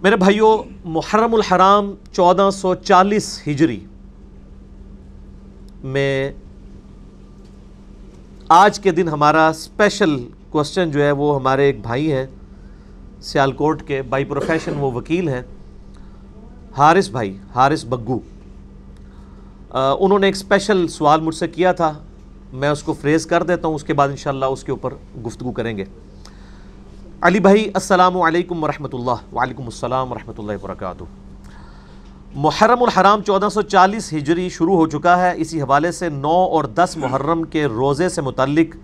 میرے بھائیوں، محرم الحرام 1440 ہجری میں آج کے دن ہمارا اسپیشل کوسچن جو ہے وہ ہمارے ایک بھائی ہیں سیالکوٹ کے، بائی پروفیشن وہ وکیل ہیں، حارث بھائی، حارث بگو۔ انہوں نے ایک اسپیشل سوال مجھ سے کیا تھا، میں اس کو فریز کر دیتا ہوں، اس کے بعد انشاءاللہ اس کے اوپر گفتگو کریں گے۔ علی بھائی السلام علیکم ورحمۃ اللہ۔ وعلیکم السلام ورحمۃ اللہ وبرکاتہ۔ محرم الحرام 1440 ہجری شروع ہو چکا ہے، اسی حوالے سے 9 اور 10 محرم کے روزے سے متعلق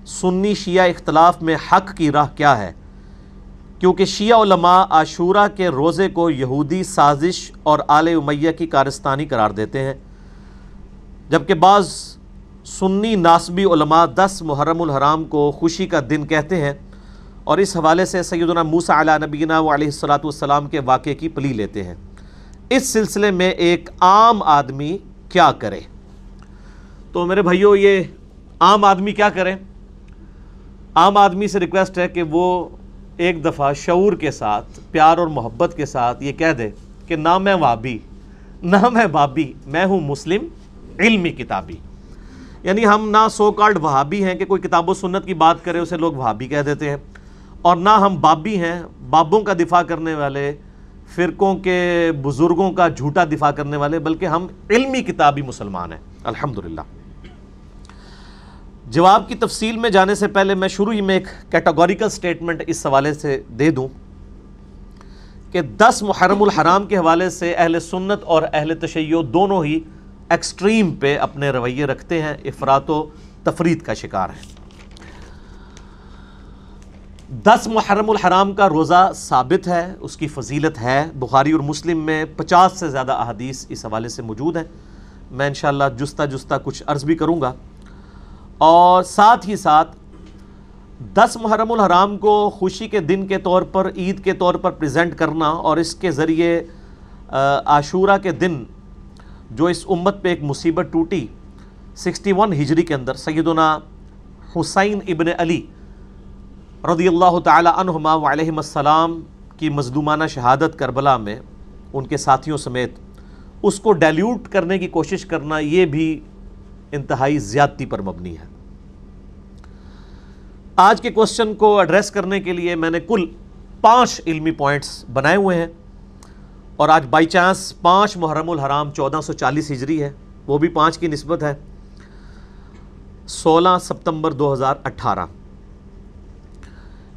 سنی شیعہ اختلاف میں حق کی راہ کیا ہے، کیونکہ شیعہ علماء عاشورہ کے روزے کو یہودی سازش اور آل امیہ کی کارستانی قرار دیتے ہیں، جبکہ بعض سنی ناسبی علماء 10 محرم الحرام کو خوشی کا دن کہتے ہیں اور اس حوالے سے سیدنا موسیٰ علیہ نبینا و علیہ السلام کے واقعے کی پلی لیتے ہیں۔ اس سلسلے میں ایک عام آدمی کیا کرے؟ تو میرے بھائیوں، یہ عام آدمی کیا کرے؟ عام آدمی سے ریکویسٹ ہے کہ وہ ایک دفعہ شعور کے ساتھ، پیار اور محبت کے ساتھ یہ کہہ دے کہ نہ میں وہابی، نہ میں بابی، میں ہوں مسلم علمی کتابی۔ یعنی ہم نہ سو کالڈ وہابی ہیں کہ کوئی کتاب و سنت کی بات کرے اسے لوگ وہابی کہہ دیتے ہیں، اور نہ ہم بابی ہیں، بابوں کا دفاع کرنے والے، فرقوں کے بزرگوں کا جھوٹا دفاع کرنے والے، بلکہ ہم علمی کتابی مسلمان ہیں الحمدللہ۔ جواب کی تفصیل میں جانے سے پہلے میں شروع ہی میں ایک کیٹاگوریکل سٹیٹمنٹ اس حوالے سے دے دوں کہ 10 محرم الحرام کے حوالے سے اہل سنت اور اہل تشیع دونوں ہی ایکسٹریم پہ اپنے رویے رکھتے ہیں، افراط و تفرید کا شکار ہیں۔ 10 محرم الحرام کا روزہ ثابت ہے، اس کی فضیلت ہے، بخاری اور مسلم میں 50 سے زیادہ احادیث اس حوالے سے موجود ہیں۔ میں انشاءاللہ جستہ کچھ عرض بھی کروں گا، اور ساتھ ہی ساتھ 10 محرم الحرام کو خوشی کے دن کے طور پر، عید کے طور پر پریزنٹ کرنا، اور اس کے ذریعے عاشورہ کے دن جو اس امت پہ ایک مصیبت ٹوٹی 61 ہجری کے اندر، سیدنا حسین ابن علی رضی اللہ تعالی عنہما وعلیہم السلام کی مظلومانہ شہادت کربلا میں ان کے ساتھیوں سمیت، اس کو ڈیلیوٹ کرنے کی کوشش کرنا، یہ بھی انتہائی زیادتی پر مبنی ہے۔ آج کے کوسچن کو ایڈریس کرنے کے لیے میں نے کل 5 علمی پوائنٹس بنائے ہوئے ہیں، اور آج بائی چانس 5 محرم الحرام 1440 ہجری ہے، وہ بھی 5 کی نسبت ہے 16 ستمبر 2018۔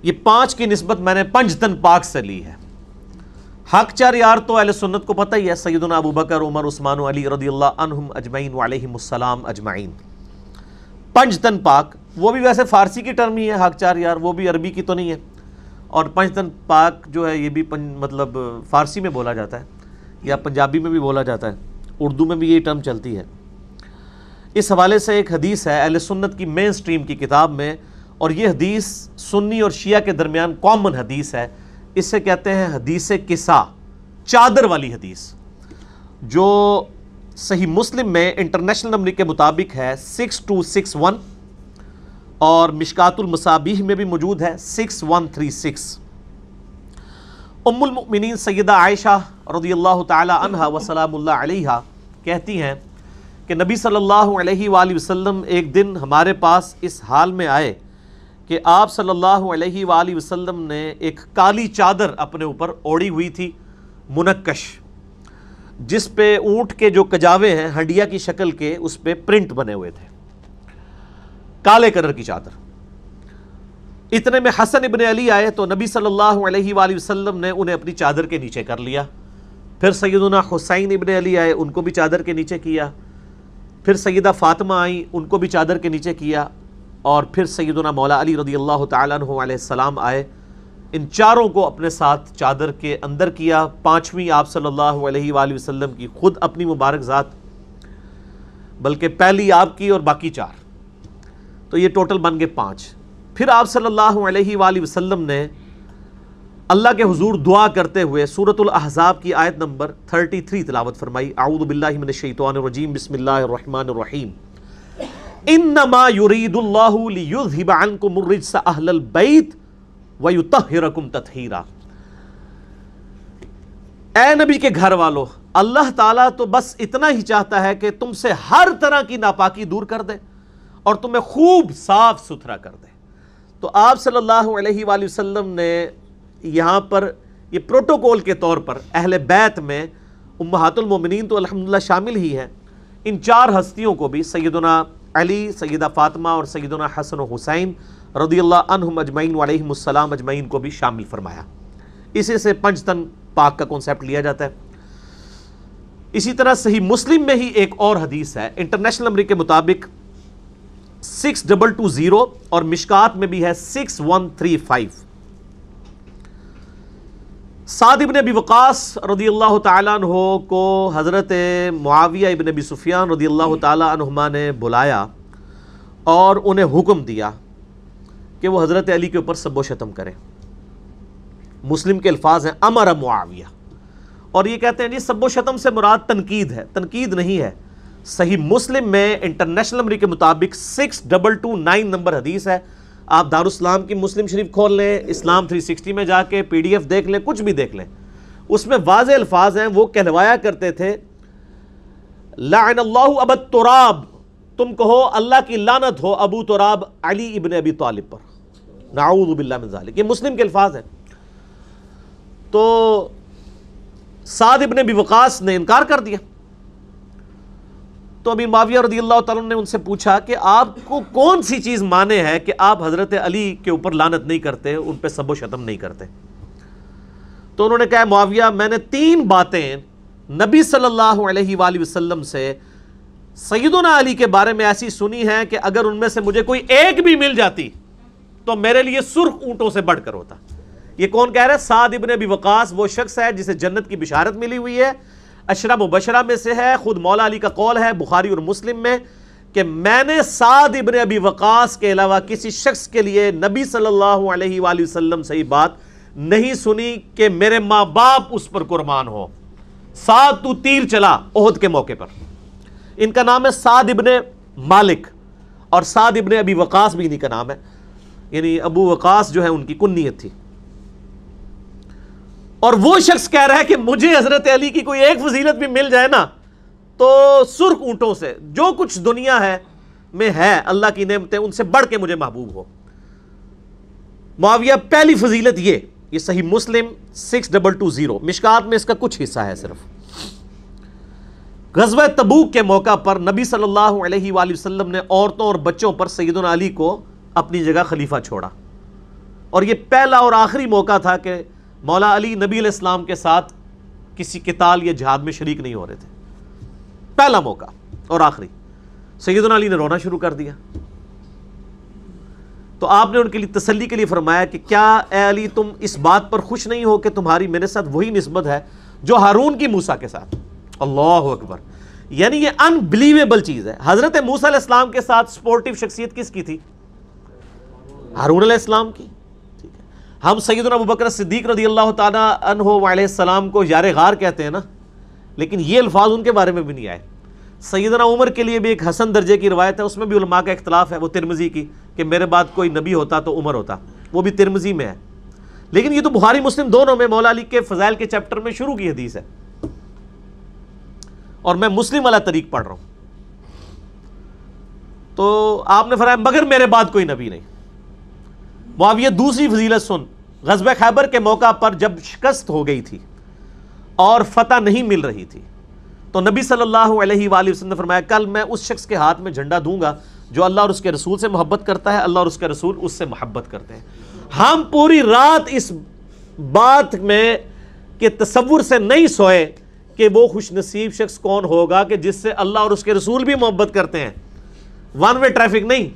یہ 5 کی نسبت میں نے پنجتن پاک سے لی ہے۔ حق چار یار تو اہل سنت کو پتہ ہی ہے، سیدنا ابو بکر، عمر، عثمان و علی رضی اللہ عنہم اجمعین وعلیہم السلام اجمعین۔ پنجتن پاک وہ بھی ویسے فارسی کی ٹرم ہی ہے، حق چار یار، وہ بھی عربی کی تو نہیں ہے، اور پنجتن پاک جو ہے یہ بھی مطلب فارسی میں بولا جاتا ہے، یا پنجابی میں بھی بولا جاتا ہے، اردو میں بھی یہ ٹرم چلتی ہے۔ اس حوالے سے ایک حدیث ہے اہل سنت کی مین سٹریم کی کتاب میں، اور یہ حدیث سنی اور شیعہ کے درمیان کامن حدیث ہے، اس سے کہتے ہیں حدیث کسا، چادر والی حدیث، جو صحیح مسلم میں انٹرنیشنل نمبر کے مطابق ہے 6261، اور مشکات المصابیح میں بھی موجود ہے 6136۔ ام المؤمنین سیدہ عائشہ رضی اللہ تعالی عنہا و سلام اللہ علیہا کہتی ہیں کہ نبی صلی اللہ علیہ وآلہ وسلم ایک دن ہمارے پاس اس حال میں آئے کہ آپ صلی اللہ علیہ وآلہ وسلم نے ایک کالی چادر اپنے اوپر اوڑھی ہوئی تھی، منکش، جس پہ اونٹ کے جو کجاوے ہیں ہنڈیا کی شکل کے، اس پہ پرنٹ بنے ہوئے تھے، کالے کلر کی چادر۔ اتنے میں حسن ابن علی آئے تو نبی صلی اللہ علیہ وآلہ وسلم نے انہیں اپنی چادر کے نیچے کر لیا۔ پھر سیدنا حسین ابن علی آئے، ان کو بھی چادر کے نیچے کیا۔ پھر سیدہ فاطمہ آئیں، ان کو بھی چادر کے نیچے کیا۔ اور پھر سیدنا مولا علی رضی اللہ تعالیٰ عنہ علیہ السلام آئے، ان چاروں کو اپنے ساتھ چادر کے اندر کیا۔ 5ویں آپ صلی اللہ علیہ وآلہ وسلم کی خود اپنی مبارک ذات، بلکہ پہلی آپ کی اور باقی 4، تو یہ ٹوٹل بن گئے 5۔ پھر آپ صلی اللہ علیہ وآلہ وسلم نے اللہ کے حضور دعا کرتے ہوئے سورۃ الاحزاب کی آیت نمبر 33 تلاوت فرمائی۔ اعوذ باللہ من الشیطان الرجیم، بسم اللہ الرحمن الرحیم۔ انما یرید اللہ لیذھب عنکم الرجس اہل البیت ویطہرکم تطہیرا۔ اے نبی کے گھر والو، اللہ تعالیٰ تو بس اتنا ہی چاہتا ہے کہ تم سے ہر طرح کی ناپاکی دور کر دے اور تمہیں خوب صاف ستھرا کر دے۔ تو آپ صلی اللہ علیہ وآلہ وسلم نے یہاں پر یہ پروٹوکول کے طور پر اہل بیت میں امہات المومنین تو الحمدللہ شامل ہی ہیں، ان چار ہستیوں کو بھی، سیدنا علی، سیدہ فاطمہ اور سیدنا حسن و حسین رضی اللہ عنہم اجمعین وعلیہم السلام اجمعین کو بھی شامل فرمایا۔ اسی سے پنج تن پاک کا کنسیپٹ لیا جاتا ہے۔ اسی طرح صحیح مسلم میں ہی ایک اور حدیث ہے، انٹرنیشنل نمبر کے مطابق 6220 اور مشکات میں بھی ہے 6135۔ سعد ابن ابی وقاص رضی اللہ تعالیٰ عنہ کو حضرت معاویہ ابن ابی سفیان رضی اللہ تعالیٰ عنہما نے بلایا اور انہیں حکم دیا کہ وہ حضرت علی کے اوپر سب و شتم کریں۔ مسلم کے الفاظ ہیں امر معاویہ، اور یہ کہتے ہیں جی سب و شتم سے مراد تنقید ہے، تنقید نہیں ہے۔ صحیح مسلم میں انٹرنیشنل نمبر کے مطابق 6229 نمبر حدیث ہے۔ آپ دارالاسلام کی مسلم شریف کھول لیں، اسلام 360 میں جا کے PDF دیکھ لیں، کچھ بھی دیکھ لیں، اس میں واضح الفاظ ہیں۔ وہ کہلوایا کرتے تھے لعن اللہ ابا التراب، تم کہو اللہ کی لعنت ہو ابو تراب علی ابن ابی طالب پر، نعوذ باللہ من ذالک۔ یہ مسلم کے الفاظ ہیں۔ تو سعد ابن ابی وقاص نے انکار کر دیا۔ تو ابی معاویہ رضی اللہ تعالیٰ نے ان سے پوچھا کہ آپ کو کون سی چیز مانے ہے کہ آپ حضرت علی کے اوپر لعنت نہیں کرتے، ان پہ سب و شتم نہیں کرتے؟ تو انہوں نے کہا معاویہ میں نے 3 باتیں نبی صلی اللہ علیہ وآلہ وسلم سے سیدنا علی کے بارے میں ایسی سنی ہیں کہ اگر ان میں سے مجھے کوئی ایک بھی مل جاتی تو میرے لیے سرخ اونٹوں سے بڑھ کر ہوتا۔ یہ کون کہہ رہا ہے؟ سعد ابن ابی وقاص، وہ شخص ہے جسے جنت کی بشارت ملی ہوئی ہے، عشرہ مبشرہ میں سے ہے، خود مولا علی کا قول ہے بخاری اور مسلم میں کہ میں نے سعد ابن ابی وقاص کے علاوہ کسی شخص کے لیے نبی صلی اللہ علیہ وآلہ وسلم سے یہ بات نہیں سنی کہ میرے ماں باپ اس پر قربان ہو۔ سعد تو تیر چلا احد کے موقع پر۔ ان کا نام ہے سعد ابن مالک، اور سعد ابن ابی وقاص بھی انہی کا نام ہے، یعنی ابو وقاص جو ہے ان کی کنیت تھی۔ اور وہ شخص کہہ رہا ہے کہ مجھے حضرت علی کی کوئی ایک فضیلت بھی مل جائے نا تو سرخ اونٹوں سے، جو کچھ دنیا ہے میں ہے اللہ کی نعمتیں، ان سے بڑھ کے مجھے محبوب ہو۔ معاویہ پہلی فضیلت یہ صحیح مسلم 6220، مشکات میں اس کا کچھ حصہ ہے صرف۔ غزوہ تبوک کے موقع پر نبی صلی اللہ علیہ وآلہ وسلم نے عورتوں اور بچوں پر سیدنا علی کو اپنی جگہ خلیفہ چھوڑا، اور یہ پہلا اور آخری موقع تھا کہ مولا علی نبی علیہ السلام کے ساتھ کسی قتال یا جہاد میں شریک نہیں ہو رہے تھے۔ پہلا موقع اور آخری۔ سیدنا علی نے رونا شروع کر دیا، تو آپ نے ان کے لیے تسلی کے لیے فرمایا کہ کیا اے علی تم اس بات پر خوش نہیں ہو کہ تمہاری میرے ساتھ وہی نسبت ہے جو ہارون کی موسیٰ کے ساتھ؟ اللہ اکبر، یعنی یہ انبلیویبل چیز ہے۔ حضرت موسیٰ علیہ السلام کے ساتھ سپورٹیو شخصیت کس کی تھی؟ ہارون علیہ السلام کی۔ ہم سیدنا ابوبکر صدیق رضی اللہ تعالیٰ عنہ علیہ السلام کو یار غار کہتے ہیں نا، لیکن یہ الفاظ ان کے بارے میں بھی نہیں آئے۔ سیدنا عمر کے لیے بھی ایک حسن درجے کی روایت ہے، اس میں بھی علماء کا اختلاف ہے، وہ ترمذی کی، کہ میرے بعد کوئی نبی ہوتا تو عمر ہوتا، وہ بھی ترمذی میں ہے۔ لیکن یہ تو بخاری مسلم دونوں میں مولا علی کے فضائل کے چیپٹر میں شروع کی حدیث ہے، اور میں مسلم والا طریق پڑھ رہا ہوں۔ تو آپ نے فرمایا مگر میرے بعد کوئی نبی نہیں۔ معاویہ دوسری فضیلت سن، غزوہ خیبر کے موقع پر جب شکست ہو گئی تھی اور فتح نہیں مل رہی تھی تو نبی صلی اللہ علیہ وآلہ وسلم نے فرمایا کل میں اس شخص کے ہاتھ میں جھنڈا دوں گا جو اللہ اور اس کے رسول سے محبت کرتا ہے، اللہ اور اس کے رسول اس سے محبت کرتے ہیں۔ ہم پوری رات اس بات میں کہ تصور سے نہیں سوئے کہ وہ خوش نصیب شخص کون ہوگا کہ جس سے اللہ اور اس کے رسول بھی محبت کرتے ہیں، ون وے ٹریفک نہیں۔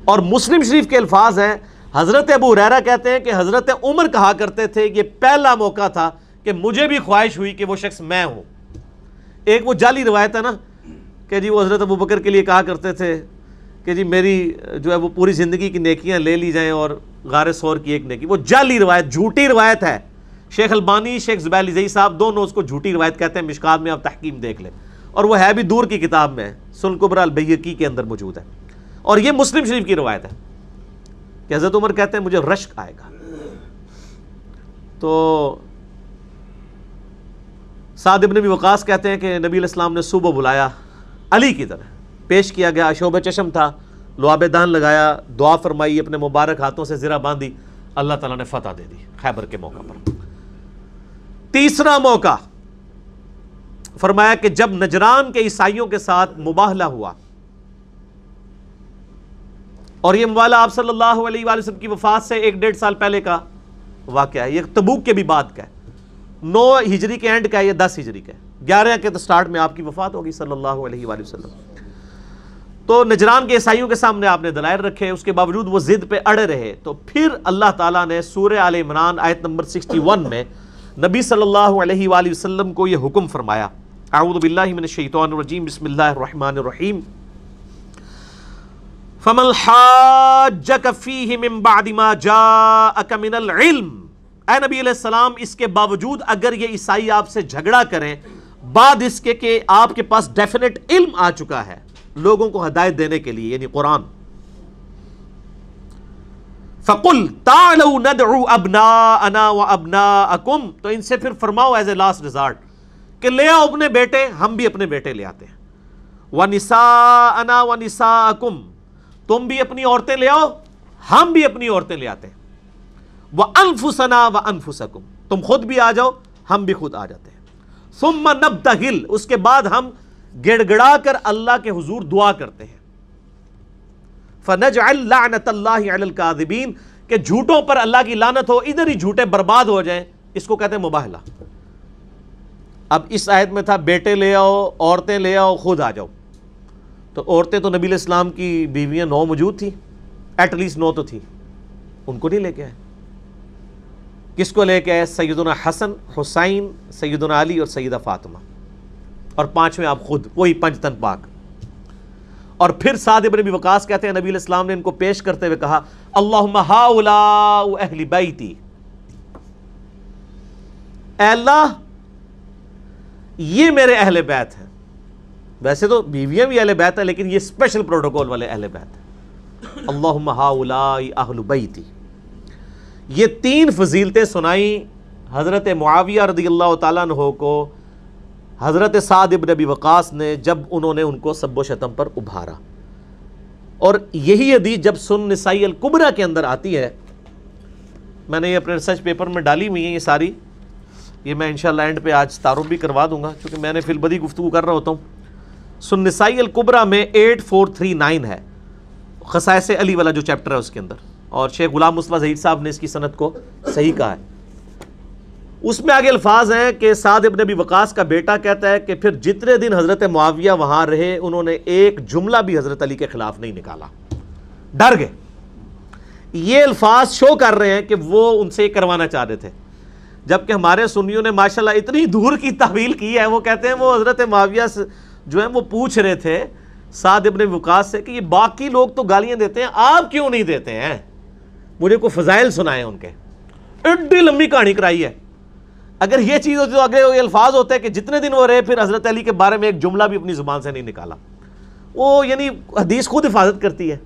اور مسلم شریف کے الفاظ ہیں، حضرت ابو ہریرہ کہتے ہیں کہ حضرت عمر کہا کرتے تھے یہ پہلا موقع تھا کہ مجھے بھی خواہش ہوئی کہ وہ شخص میں ہوں۔ ایک وہ جعلی روایت ہے نا کہ جی وہ حضرت ابو بکر کے لیے کہا کرتے تھے کہ جی میری جو ہے وہ پوری زندگی کی نیکیاں لے لی جائیں اور غار ثور کی ایک نیکی، وہ جعلی روایت، جھوٹی روایت ہے۔ شیخ البانی، شیخ زبیل زئی صاحب دونوں اس کو جھوٹی روایت کہتے ہیں، مشکات میں آپ تحکیم دیکھ لیں، اور وہ ہے بھی دور کی کتاب میں، سنن کبری البیہقی کے اندر موجود ہے۔ اور یہ مسلم شریف کی روایت ہے کہ حضرت عمر کہتے ہیں مجھے رشک آئے گا۔ تو سعد ابن ابی وقاص کہتے ہیں کہ نبی علیہ السلام نے صبح بلایا علی کی طرح، پیش کیا گیا، شعب چشم تھا، لعاب دہن لگایا، دعا فرمائی، اپنے مبارک ہاتھوں سے زرہ باندھی، اللہ تعالیٰ نے فتح دے دی خیبر کے موقع پر۔ تیسرا موقع فرمایا کہ جب نجران کے عیسائیوں کے ساتھ مباہلہ ہوا، اور یہ مباہلہ آپ صلی اللہ علیہ وآلہ وسلم کی وفات سے 1-1.5 سال پہلے کا واقعہ ہے، یہ تبوک کے بھی بعد کا ہے، 9 ہجری کے اینڈ کا ہے، یہ 10 ہجری کا ہے، 11 کے تو سٹارٹ میں آپ کی وفات ہوگی صلی اللہ علیہ وآلہ وسلم۔ تو نجران کے عیسائیوں کے سامنے آپ نے دلائل رکھے، اس کے باوجود وہ ضد پہ اڑے رہے، تو پھر اللہ تعالیٰ نے سورہ آل عمران آیت نمبر 61 میں نبی صلی اللہ علیہ وآلہ وسلم کو یہ حکم فرمایا، اعوذ باللہ من الشیطان الرجیم، بسم اللہ الرحمن الرحیم، فَمَنْ حَاجَّكَ فِيهِ مِن بَعْدِ مَا جَاءَكَ مِنَ الْعِلْمِ، اے نبی علیہ السلام اس کے باوجود اگر یہ عیسائی آپ سے جھگڑا کریں بعد اس کے کہ آپ کے پاس ڈیفینٹ علم آ چکا ہے لوگوں کو ہدایت دینے کے لیے، یعنی قرآن، فَقُلْ تَعْلَوْا نَدْعُوا أَبْنَاءَنَا وَأَبْنَاءَكُمْ، تو ان سے پھر فرماؤ ایز اے لاسٹ ریزارٹ کہ لے آؤ اپنے بیٹے، ہم بھی اپنے بیٹے لے آتے ہیں، وَنِسَاءَنَا وَنِسَاءَكُمْ، تم بھی اپنی عورتیں لے آؤ، ہم بھی اپنی عورتیں لے آتے ہیں، وَأَنفُسَنَا وَأَنفُسَكُمْ، تم خود بھی آ جاؤ ہم بھی خود آ جاتے ہیں، ثُمَّ نَبْتَهِلْ، اس کے بعد ہم گڑ گڑا کر اللہ کے حضور دعا کرتے ہیں، فَنَجْعَلْ لَعْنَةَ اللَّهِ عَلَى الْكَاذِبِينَ، کہ جھوٹوں پر اللہ کی لعنت ہو، ادھر ہی جھوٹے برباد ہو جائیں، اس کو کہتے ہیں مباہلہ۔ اب اس آیت میں تھا بیٹے لے آؤ، عورتیں لے آؤ، خود آ جاؤ، تو عورتیں تو نبی علیہ السلام کی بیویاں 9 موجود تھیں، ایٹ لیسٹ 9 تو تھی، ان کو نہیں لے کے آئے، کس کو لے کے آئے؟ سیدنا حسن، حسین، سیدنا علی اور سیدہ فاطمہ، اور 5ویں آپ خود، وہی 5 تن پاک۔ اور پھر سعد ابن ابی وقاص کہتے ہیں نبی علیہ السلام نے ان کو پیش کرتے ہوئے کہا اللہم ہؤلاء اہل بیتی، اے اللہ یہ میرے اہل بیت ہیں، ویسے تو بیویاں بھی اہل بیت ہیں لیکن یہ اسپیشل پروٹوکول والے اہل بیت ہیں، اللہم ہؤلاء اہل بیتی۔ یہ 3 فضیلتیں سنائیں حضرت معاویہ رضی اللہ تعالیٰ عنہ کو حضرت سعد ابن ابی وقاص نے جب انہوں نے ان کو سب و شتم پر ابھارا، اور یہی حدیث جب سنن نسائی الکبریٰ کے اندر آتی ہے، میں نے یہ اپنے ریسرچ پیپر میں ڈالی ہوئی ہیں یہ ساری، یہ میں انشاءاللہ اینڈ پہ آج تعارف بھی کروا دوں گا چونکہ میں نے فی البدی گفتگو کر رہا ہوتا ہوں۔ سنن نسائی الکبریٰ میں 8439 ہے، خصائص علی والا جو چیپٹر ہے اس کے اندر، اور شیخ غلام مصطفیٰ ظہیر صاحب نے اس کی سند کو صحیح کہا ہے، اس میں آگے الفاظ ہیں کہ سعد ابن ابی وقاص کا بیٹا کہتا ہے کہ پھر جتنے دن حضرت معاویہ وہاں رہے انہوں نے ایک جملہ بھی حضرت علی کے خلاف نہیں نکالا، ڈر گئے۔ یہ الفاظ شو کر رہے ہیں کہ وہ ان سے کروانا چاہ رہے تھے، جبکہ ہمارے سنیوں نے ماشاءاللہ اتنی دور کی تعویل کی ہے، وہ کہتے ہیں وہ حضرت معاویہ سے جو ہے وہ پوچھ رہے تھے سعد ابن ابی وقاص سے کہ یہ باقی لوگ تو گالیاں دیتے ہیں، آپ کیوں نہیں دیتے ہیں، مجھے کوئی فضائل سنائے ان کے، ایڈی لمبی کہانی کرائی ہے۔ اگر یہ چیز ہوتی تو آگے یہ الفاظ ہوتے ہیں کہ جتنے دن وہ رہے پھر حضرت علی کے بارے میں ایک جملہ بھی اپنی زبان سے نہیں نکالا، وہ یعنی حدیث خود حفاظت کرتی ہے۔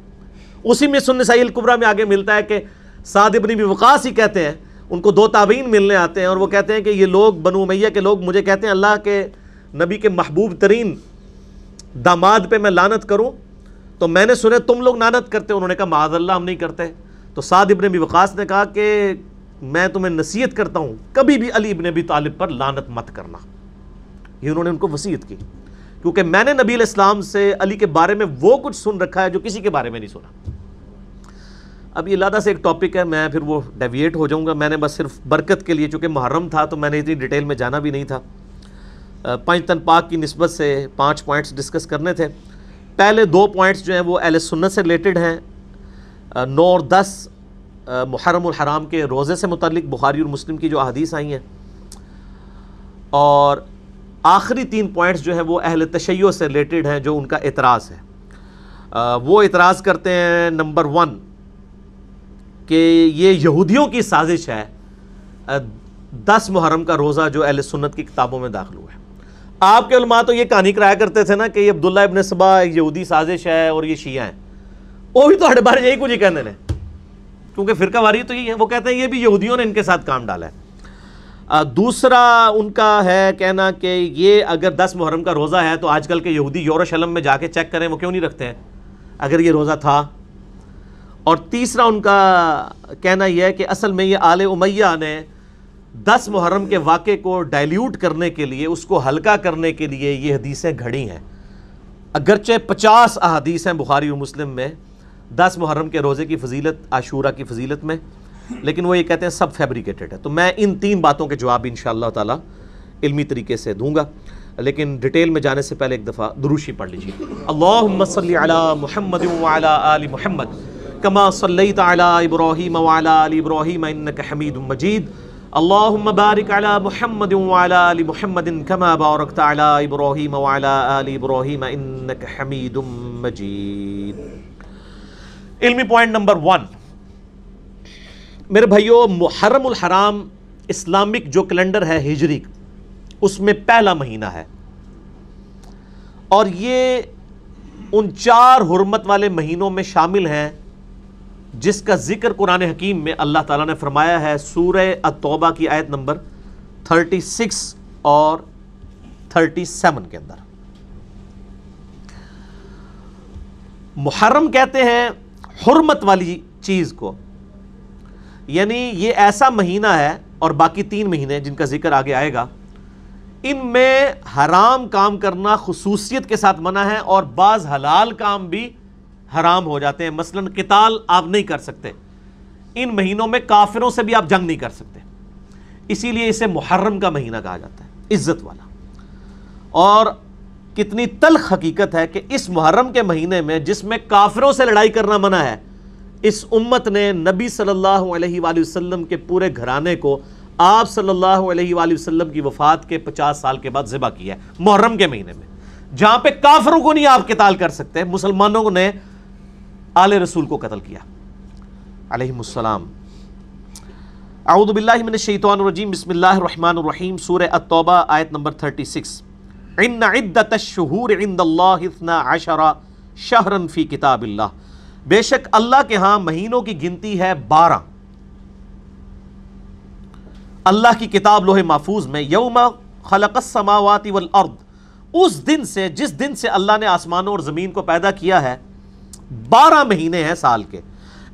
اسی میں سنن نسائی الکبریٰ میں آگے ملتا ہے کہ سعد ابن ابی وقاص ہی کہتے ہیں، ان کو 2 تابعین ملنے آتے ہیں اور وہ کہتے ہیں کہ یہ لوگ بنو امیہ کے لوگ مجھے کہتے ہیں اللہ کے نبی کے محبوب ترین داماد پہ میں لعنت کروں، تو میں نے سنے تم لوگ لعنت کرتے، انہوں نے کہا معاذ اللہ ہم نہیں کرتے، تو سعد ابن ابی وقاص نے کہا کہ میں تمہیں نصیحت کرتا ہوں کبھی بھی علی ابن ابی طالب پر لعنت مت کرنا، یہ انہوں نے ان کو وصیت کی، کیونکہ میں نے نبی علیہ السلام سے علی کے بارے میں وہ کچھ سن رکھا ہے جو کسی کے بارے میں نہیں سنا۔ اب یہ علیحدہ سے ایک ٹاپک ہے، میں پھر وہ ڈیویٹ ہو جاؤں گا، میں نے بس صرف برکت کے لیے چونکہ محرم تھا تو میں نے اتنی ڈیٹیل میں جانا بھی نہیں تھا، 5 تن پاک کی نسبت سے 5 پوائنٹس ڈسکس کرنے تھے۔ پہلے 2 پوائنٹس جو ہیں وہ اہل سنت سے ریلیٹڈ ہیں، 9 اور 10 محرم الحرام کے روزے سے متعلق بخاری اور مسلم کی جو احادیث آئی ہیں، اور آخری 3 پوائنٹس جو ہیں وہ اہل تشیع سے ریلیٹڈ ہیں جو ان کا اعتراض ہے۔ وہ اعتراض کرتے ہیں نمبر 1 کہ یہ یہودیوں کی سازش ہے 10 محرم کا روزہ جو اہل سنت کی کتابوں میں داخل ہوا ہے۔ آپ کے علماء تو یہ کہانی کرایا کرتے تھے نا کہ یہ عبداللہ ابن سبا ایک یہودی سازش ہے اور یہ شیعہ ہیں، وہ بھی تو ہر بار یہی کچھ ہی کہنے ہیں، کیونکہ فرقہ واری تو یہی ہے، وہ کہتے ہیں یہ بھی یہودیوں نے ان کے ساتھ کام ڈالا ہے۔ دوسرا ان کا ہے کہنا کہ یہ اگر 10 محرم کا روزہ ہے تو آج کل کے یہودی یروشلم میں جا کے چیک کریں وہ کیوں نہیں رکھتے ہیں اگر یہ روزہ تھا. اور تیسرا ان کا کہنا یہ ہے کہ اصل میں یہ آل امیہ نے 10 محرم کے واقعے کو ڈائلیوٹ کرنے کے لیے، اس کو ہلکا کرنے کے لیے یہ حدیثیں گھڑی ہیں. اگرچہ 50 احادیث ہیں بخاری و مسلم میں 10 محرم کے روزے کی فضیلت، عاشورہ کی فضیلت میں، لیکن وہ یہ کہتے ہیں سب فیبریکیٹڈ ہے. تو میں ان 3 باتوں کے جواب انشاءاللہ تعالی علمی طریقے سے دوں گا، لیکن ڈیٹیل میں جانے سے پہلے ایک دفعہ دروشی پڑھ لیجیے. اللہم صلی علی محمد وعلی آل محمد کما صلیت علی ابراہیم وعلی آل ابراہیم انک حمید مجید. اللہم بارک علی محمد وعلی آل محمد کما بارکت علی ابراہیم وعلی آل ابراہیم انک حمید مجید. علمی پوائنٹ نمبر 1 میرے بھائیو، محرم الحرام اسلامک جو کیلنڈر ہے ہجری، اس میں پہلا مہینہ ہے، اور یہ ان 4 حرمت والے مہینوں میں شامل ہیں جس کا ذکر قرآن حکیم میں اللہ تعالیٰ نے فرمایا ہے سورہ التوبہ کی آیت نمبر 36 اور 37 کے اندر. محرم کہتے ہیں حرمت والی چیز کو، یعنی یہ ایسا مہینہ ہے، اور باقی 3 مہینے جن کا ذکر آگے آئے گا ان میں حرام کام کرنا خصوصیت کے ساتھ منع ہے، اور بعض حلال کام بھی حرام ہو جاتے ہیں. مثلا قتال آپ نہیں کر سکتے ان مہینوں میں، کافروں سے بھی آپ جنگ نہیں کر سکتے، اسی لیے اسے محرم کا مہینہ کہا جاتا ہے، عزت والا. اور کتنی تلخ حقیقت ہے کہ اس محرم کے مہینے میں جس میں کافروں سے لڑائی کرنا منع ہے، اس امت نے نبی صلی اللہ علیہ وآلہ وسلم کے پورے گھرانے کو آپ صلی اللہ علیہ وآلہ وسلم کی وفات کے 50 سال کے بعد ذبح کیا ہے محرم کے مہینے میں. جہاں پہ کافروں کو نہیں آپ قتال کر سکتے، مسلمانوں نے آل رسول کو قتل کیا علیہم السلام. اعوذ باللہ من الشیطان الرجیم، بسم اللہ الرحمن الرحیم. سورہ التوبہ آیت نمبر 36. ان عدت الشہور عند اللہ 12 شہرا فی کتاب اللہ. بے شک اللہ کے ہاں مہینوں کی گنتی ہے 12 اللہ کی کتاب لوح محفوظ میں. یوم خلق السماوات والارض، اس دن سے جس دن سے اللہ نے آسمانوں اور زمین کو پیدا کیا ہے 12 مہینے ہیں سال کے.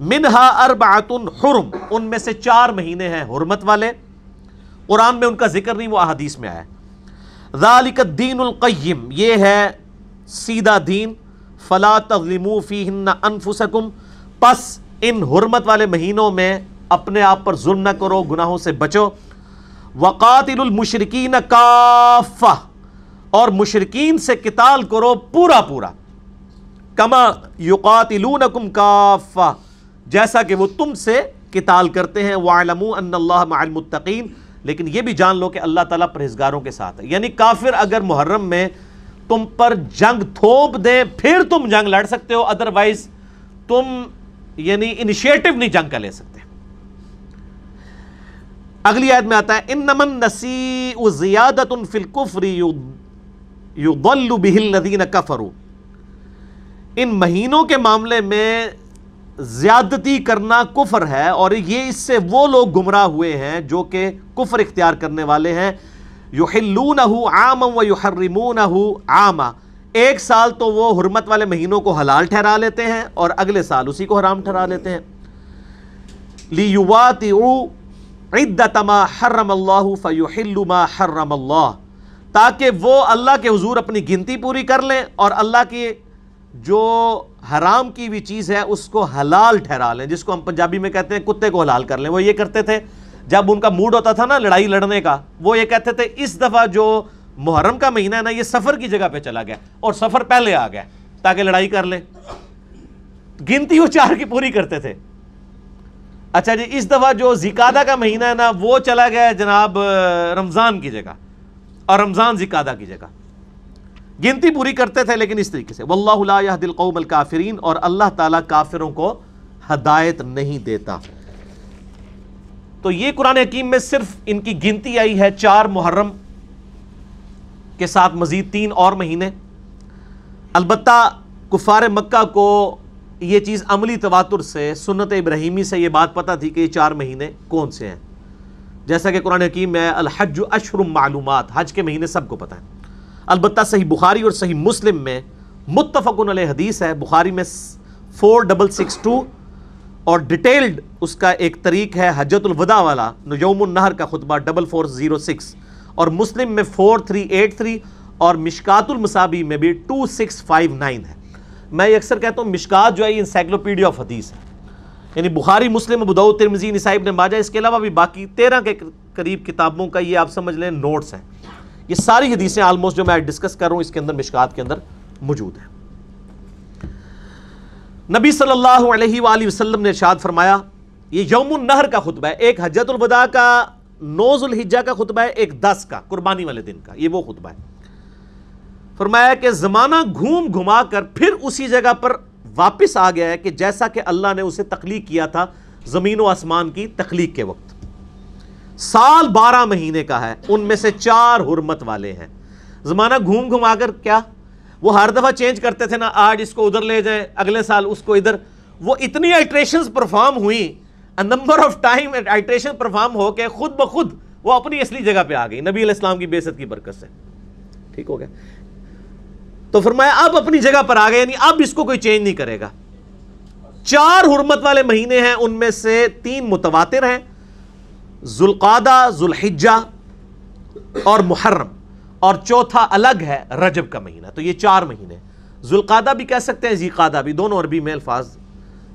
منہا اربعۃ حرم، ان میں سے 4 مہینے ہیں حرمت والے، قرآن میں ان کا ذکر نہیں، وہ احادیث میں آیا. ذالک الدین القیم، یہ ہے سیدھا دین. فلا تظلموا فیہن انفسکم، پس ان حرمت والے مہینوں میں اپنے آپ پر ظلم نہ کرو، گناہوں سے بچو. وقاتلوا المشرکین کافہ، اور مشرکین سے قتال کرو پورا پورا. کما یقاتلونکم کافہ، جیسا کہ وہ تم سے قتال کرتے ہیں. وَاعْلَمُوا أَنَّ اللَّهَ مَعَ الْمُتَّقِينَ، لیکن یہ بھی جان لو کہ اللہ تعالیٰ پرہیزگاروں کے ساتھ ہے. یعنی کافر اگر محرم میں تم پر جنگ تھوپ دیں پھر تم جنگ لڑ سکتے ہو، ادروائز تم یعنی انیشیٹو نہیں جنگ کا لے سکتے. اگلی آیت میں آتا ہے انما النسیء زیادۃ فی الکفر یضل بہ الذین کفروا. ان مہینوں کے معاملے میں زیادتی کرنا کفر ہے، اور یہ اس سے وہ لوگ گمراہ ہوئے ہیں جو کہ کفر اختیار کرنے والے ہیں. یحلونہ عاما ویحرمونہ عاما، ایک سال تو وہ حرمت والے مہینوں کو حلال ٹھہرا لیتے ہیں اور اگلے سال اسی کو حرام ٹھہرا لیتے ہیں. لیواطئوا عدۃ ما حرم اللہ فیحلوا ما حرم اللہ، تاکہ وہ اللہ کے حضور اپنی گنتی پوری کر لیں اور اللہ کی جو حرام کی بھی چیز ہے اس کو حلال ٹھہرا لیں، جس کو ہم پنجابی میں کہتے ہیں کتے کو حلال کر لیں. وہ یہ کرتے تھے جب ان کا موڈ ہوتا تھا نا لڑائی لڑنے کا، وہ یہ کہتے تھے اس دفعہ جو محرم کا مہینہ ہے نا یہ سفر کی جگہ پہ چلا گیا اور سفر پہلے آ گیا تاکہ لڑائی کر لیں. گنتی وہ 4 کی پوری کرتے تھے. اچھا جی، اس دفعہ جو ذیقعدہ کا مہینہ ہے نا وہ چلا گیا جناب رمضان کی جگہ، اور رمضان ذیقعدہ کی جگہ. گنتی پوری کرتے تھے لیکن اس طریقے سے. واللہ لا یہدی القوم الکافرین، اور اللہ تعالیٰ کافروں کو ہدایت نہیں دیتا. تو یہ قرآن حکیم میں صرف ان کی گنتی آئی ہے 4 محرم کے ساتھ مزید 3 اور مہینے. البتہ کفار مکہ کو یہ چیز عملی تواتر سے سنت ابراہیمی سے یہ بات پتہ تھی کہ یہ 4 مہینے کون سے ہیں. جیسا کہ قرآن حکیم میں الحج اشہر معلومات، حج کے مہینے سب کو پتہ ہیں۔ البتہ صحیح بخاری اور صحیح مسلم میں متفق علیہ حدیث ہے، بخاری میں 4662 اور ڈیٹیلڈ اس کا ایک طریق ہے حجۃ الوداع والا یوم النہر کا خطبہ 4406، اور مسلم میں 4383 اور مشکات المصابیح میں بھی 2659 ہے۔ میں یہ اکثر کہتا ہوں مشکات جو ہے یہ انسائکلوپیڈیا آف حدیث ہے، یعنی بخاری، مسلم، ابو داؤد، ترمذی، نسائی، ابن ماجہ، اس کے علاوہ بھی باقی 13 کے قریب کتابوں کا یہ آپ سمجھ لیں نوٹس ہیں۔ یہ ساری حدیثیں آلموسٹ جو میں ڈسکس کر رہا ہوں اس کے اندر مشکات کے اندر موجود ہیں۔ نبی صلی اللہ علیہ وآلہ وسلم نے ارشاد فرمایا، یہ یوم النہر کا خطبہ ہے، ایک حجۃ الوداع کا 9 ذو الحجہ کا خطبہ ہے، ایک 10 کا قربانی والے دن کا، یہ وہ خطبہ ہے۔ فرمایا کہ زمانہ گھوم گھما کر پھر اسی جگہ پر واپس آ گیا ہے کہ جیسا کہ اللہ نے اسے تخلیق کیا تھا زمین و آسمان کی تخلیق کے وقت۔ سال 12 مہینے کا ہے، ان میں سے 4 حرمت والے ہیں۔ زمانہ گھوم گھما کر کیا وہ ہر دفعہ چینج کرتے تھے نا، آج اس کو ادھر لے جائیں، اگلے سال اس کو ادھر، وہ اتنی آئٹریشنز پرفارم ہوئی، number of time iteration perform ہو کے خود بخود وہ اپنی اصلی جگہ پہ آ گئی نبی علیہ السلام کی بعثت کی برکت سے۔ ٹھیک ہو گیا؟ تو فرمایا اب اپنی جگہ پر آ گئے، یعنی اب اس کو کوئی چینج نہیں کرے گا۔ 4 حرمت والے مہینے ہیں، ان میں سے 3 متواتر ہیں، ذوالقعدہ، ذوالحجہ اور محرم، اور چوتھا الگ ہے رجب کا مہینہ۔ تو یہ 4 مہینے، ذوالقعدہ بھی کہہ سکتے ہیں، ذی قعدہ بھی، دونوں عربی میں الفاظ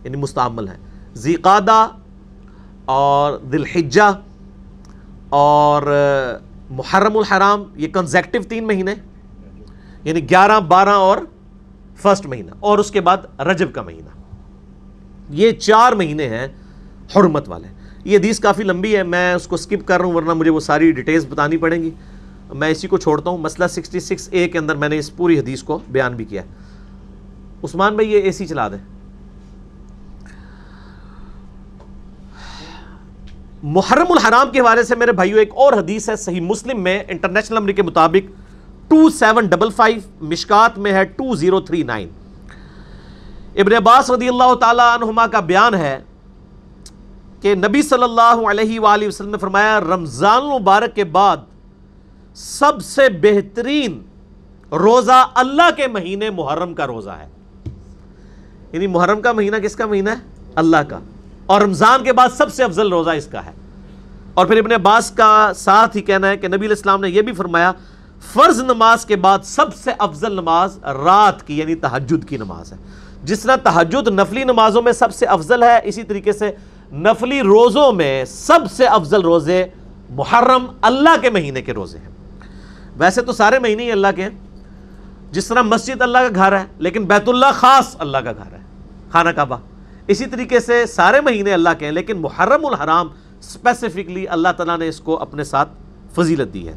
یعنی مستعمل ہیں۔ ذی قعدہ اور ذی الحجہ اور محرم الحرام، یہ کنزیکٹو 3 مہینے، یعنی 11، 12 اور فرسٹ مہینہ، اور اس کے بعد رجب کا مہینہ۔ یہ 4 مہینے ہیں حرمت والے۔ یہ حدیث کافی لمبی ہے، میں اس کو سکپ کر رہا ہوں ورنہ مجھے وہ ساری ڈیٹیلز بتانی پڑیں گی، میں اسی کو چھوڑتا ہوں۔ مسئلہ 66A کے اندر میں نے اس پوری حدیث کو بیان بھی کیا ہے۔ عثمان بھائی یہ AC چلا دیں۔ محرم الحرام کے حوالے سے میرے بھائیو ایک اور حدیث ہے، صحیح مسلم میں انٹرنیشنل نمبر کے مطابق 2755، مشکات میں ہے 2039۔ ابن عباس رضی اللہ تعالی عنہما کا بیان ہے کہ نبی صلی اللہ علیہ وآلہ وسلم نے فرمایا، رمضان المبارک کے بعد سب سے بہترین روزہ اللہ کے مہینے محرم کا روزہ ہے۔ یعنی محرم کا مہینہ کس کا مہینہ ہے؟ اللہ کا، اور رمضان کے بعد سب سے افضل روزہ اس کا ہے۔ اور پھر ابن عباس کا ساتھ ہی کہنا ہے کہ نبی علیہ السلام نے یہ بھی فرمایا، فرض نماز کے بعد سب سے افضل نماز رات کی یعنی تہجد کی نماز ہے۔ جس طرح تہجد نفلی نمازوں میں سب سے افضل ہے، اسی طریقے سے نفلی روزوں میں سب سے افضل روزے محرم اللہ کے مہینے کے روزے ہیں۔ ویسے تو سارے مہینے ہی اللہ کے ہیں، جس طرح مسجد اللہ کا گھر ہے لیکن بیت اللہ خاص اللہ کا گھر ہے، خانہ کعبہ، اسی طریقے سے سارے مہینے اللہ کے ہیں، لیکن محرم الحرام اسپیسیفکلی اللہ تعالیٰ نے اس کو اپنے ساتھ فضیلت دی ہے۔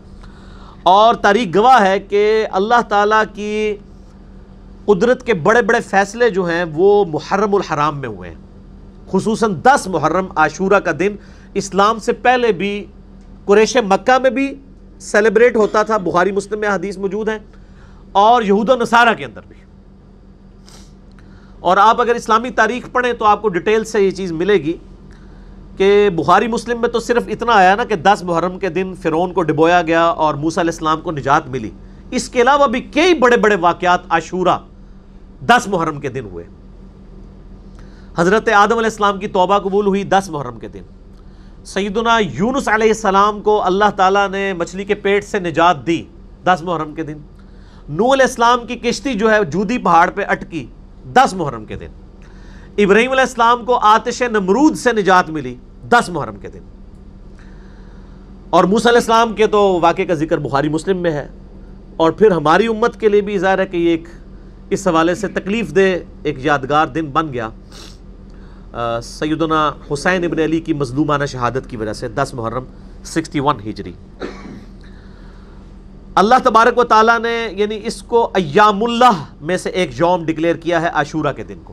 اور تاریخ گواہ ہے کہ اللہ تعالیٰ کی قدرت کے بڑے بڑے فیصلے جو ہیں وہ محرم الحرام میں ہوئے ہیں، خصوصاً 10 محرم عاشورہ کا دن اسلام سے پہلے بھی قریش مکہ میں بھی سیلیبریٹ ہوتا تھا، بخاری مسلم میں حدیث موجود ہیں، اور یہود و نصارہ کے اندر بھی۔ اور آپ اگر اسلامی تاریخ پڑھیں تو آپ کو ڈیٹیل سے یہ چیز ملے گی کہ بخاری مسلم میں تو صرف اتنا آیا نا کہ 10 محرم کے دن فرعون کو ڈبویا گیا اور موسیٰ علیہ السلام کو نجات ملی، اس کے علاوہ بھی کئی بڑے بڑے واقعات عاشورہ 10 محرم کے دن ہوئے۔ حضرت آدم علیہ السلام کی توبہ قبول ہوئی 10 محرم کے دن۔ سیدنا یونس علیہ السلام کو اللہ تعالیٰ نے مچھلی کے پیٹ سے نجات دی 10 محرم کے دن۔ نوح علیہ السلام کی کشتی جو ہے جودی پہاڑ پہ اٹکی 10 محرم کے دن۔ ابراہیم علیہ السلام کو آتش نمرود سے نجات ملی 10 محرم کے دن۔ اور موسیٰ علیہ السلام کے تو واقعے کا ذکر بخاری مسلم میں ہے۔ اور پھر ہماری امت کے لیے بھی ظاہر ہے کہ یہ ایک اس حوالے سے تکلیف دہ ایک یادگار دن بن گیا، سیدنا حسین ابن علی کی مظلومانہ شہادت کی وجہ سے 10 محرم 61 ہجری۔ اللہ تبارک و تعالیٰ نے یعنی اس کو ایام اللہ میں سے ایک یوم ڈکلیئر کیا ہے عاشورہ کے دن کو۔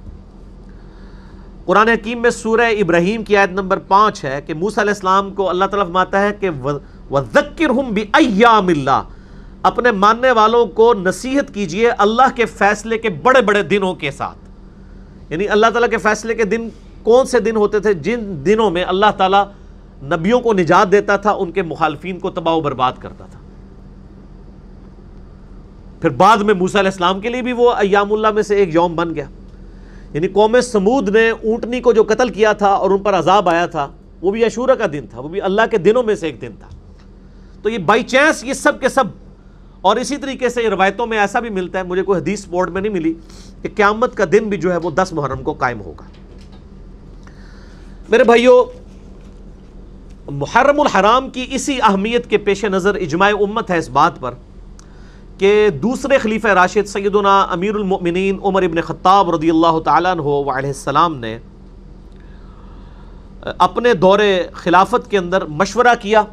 قرآن حکیم میں سورہ ابراہیم کی آیت نمبر 5 ہے کہ موسیٰ علیہ السلام کو اللہ تعالیٰ فرماتا ہے کہ وَذَكِّرْهُمْ بِأَيَّامِ اللَّهِ، اپنے ماننے والوں کو نصیحت کیجئے اللہ کے فیصلے کے بڑے بڑے دنوں کے ساتھ۔ یعنی اللہ تعالیٰ کے فیصلے کے دن کون سے دن ہوتے تھے؟ جن دنوں میں اللہ تعالیٰ نبیوں کو نجات دیتا تھا، ان کے مخالفین کو تباہ و برباد کرتا تھا۔ پھر بعد میں موسیٰ علیہ السلام کے لیے بھی وہ ایام اللہ میں سے ایک یوم بن گیا، یعنی قوم سمود نے اونٹنی کو جو قتل کیا تھا اور ان پر عذاب آیا تھا، وہ بھی عاشورہ کا دن تھا، وہ بھی اللہ کے دنوں میں سے ایک دن تھا۔ تو یہ بائی چانس یہ سب کے سب، اور اسی طریقے سے روایتوں میں ایسا بھی ملتا ہے، مجھے کوئی حدیث بورڈ میں نہیں ملی، کہ قیامت کا دن بھی جو ہے وہ 10 محرم کو قائم ہوگا۔ میرے بھائیو، محرم الحرام کی اسی اہمیت کے پیش نظر اجماع امت ہے اس بات پر کہ دوسرے خلیفہ راشد سیدنا امیر المؤمنین عمر ابن خطاب رضی اللہ تعالیٰ عنہ وعلیہ السلام نے اپنے دور خلافت کے اندر مشورہ کیا۔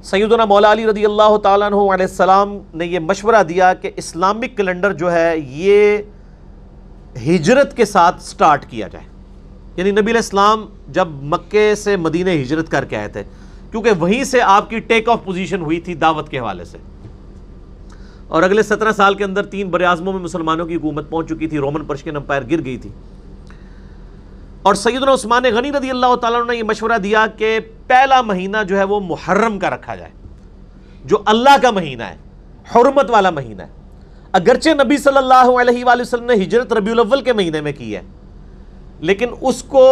سیدنا مولا علی رضی اللہ تعالیٰ عنہ علیہ السلام نے یہ مشورہ دیا کہ اسلامک کیلنڈر جو ہے یہ ہجرت کے ساتھ سٹارٹ کیا جائے، یعنی نبی علیہ السلام جب مکے سے مدینہ ہجرت کر کے آئے تھے، کیونکہ وہیں سے آپ کی ٹیک آف پوزیشن ہوئی تھی دعوت کے حوالے سے، اور اگلے 17 سال کے اندر 3 براعظموں میں مسلمانوں کی حکومت پہنچ چکی تھی، رومن پرشین امپائر گر گئی تھی، اور سیدنا عثمان غنی رضی اللہ تعالیٰ عنہ نے یہ مشورہ دیا کہ پہلا مہینہ جو ہے وہ محرم کا رکھا جائے، جو اللہ کا مہینہ ہے، حرمت والا مہینہ ہے۔ اگرچہ نبی صلی اللہ علیہ وآلہ وسلم نے ہجرت ربیع الاول کے مہینے میں کی ہے، لیکن اس کو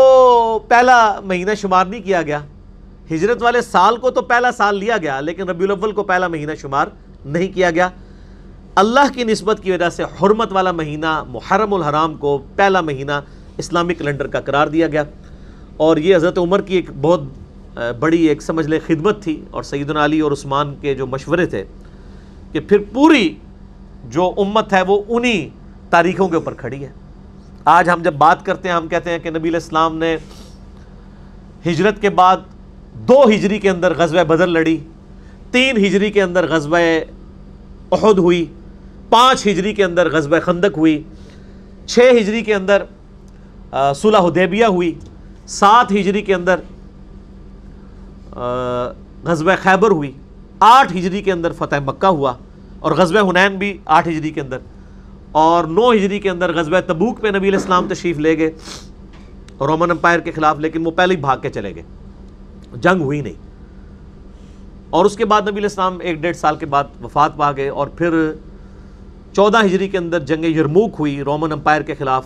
پہلا مہینہ شمار نہیں کیا گیا، ہجرت والے سال کو تو پہلا سال لیا گیا، لیکن ربیع الاول کو پہلا مہینہ شمار نہیں کیا گیا۔ اللہ کی نسبت کی وجہ سے حرمت والا مہینہ محرم الحرام کو پہلا مہینہ اسلامک کیلنڈر کا قرار دیا گیا، اور یہ حضرت عمر کی ایک بہت بڑی ایک سمجھ لے خدمت تھی، اور سیدنا علی اور عثمان کے جو مشورے تھے کہ پھر پوری جو امت ہے وہ انہی تاریخوں کے اوپر کھڑی ہے۔ آج ہم جب بات کرتے ہیں، ہم کہتے ہیں کہ نبی علیہ السلام نے ہجرت کے بعد 2 ہجری کے اندر غزوہ بدر لڑی، 3 ہجری کے اندر غزوہ احد ہوئی، 5 ہجری کے اندر غزوہ خندق ہوئی، 6 ہجری کے اندر صلح حدیبیہ ہوئی، 7 ہجری کے اندر غزوہ خیبر ہوئی، 8 ہجری کے اندر فتح مکہ ہوا، اور غزوہ حنین بھی 8 ہجری کے اندر، اور 9 ہجری کے اندر غزوہ تبوک پہ نبی علیہ السلام تشریف لے گئے رومن امپائر کے خلاف، لیکن وہ پہلے ہی بھاگ کے چلے گئے، جنگ ہوئی نہیں، اور اس کے بعد نبی علیہ السلام 1-1.5 سال کے بعد وفات پا گئے، اور پھر 14 ہجری کے اندر جنگ یرموک ہوئی رومن امپائر کے خلاف،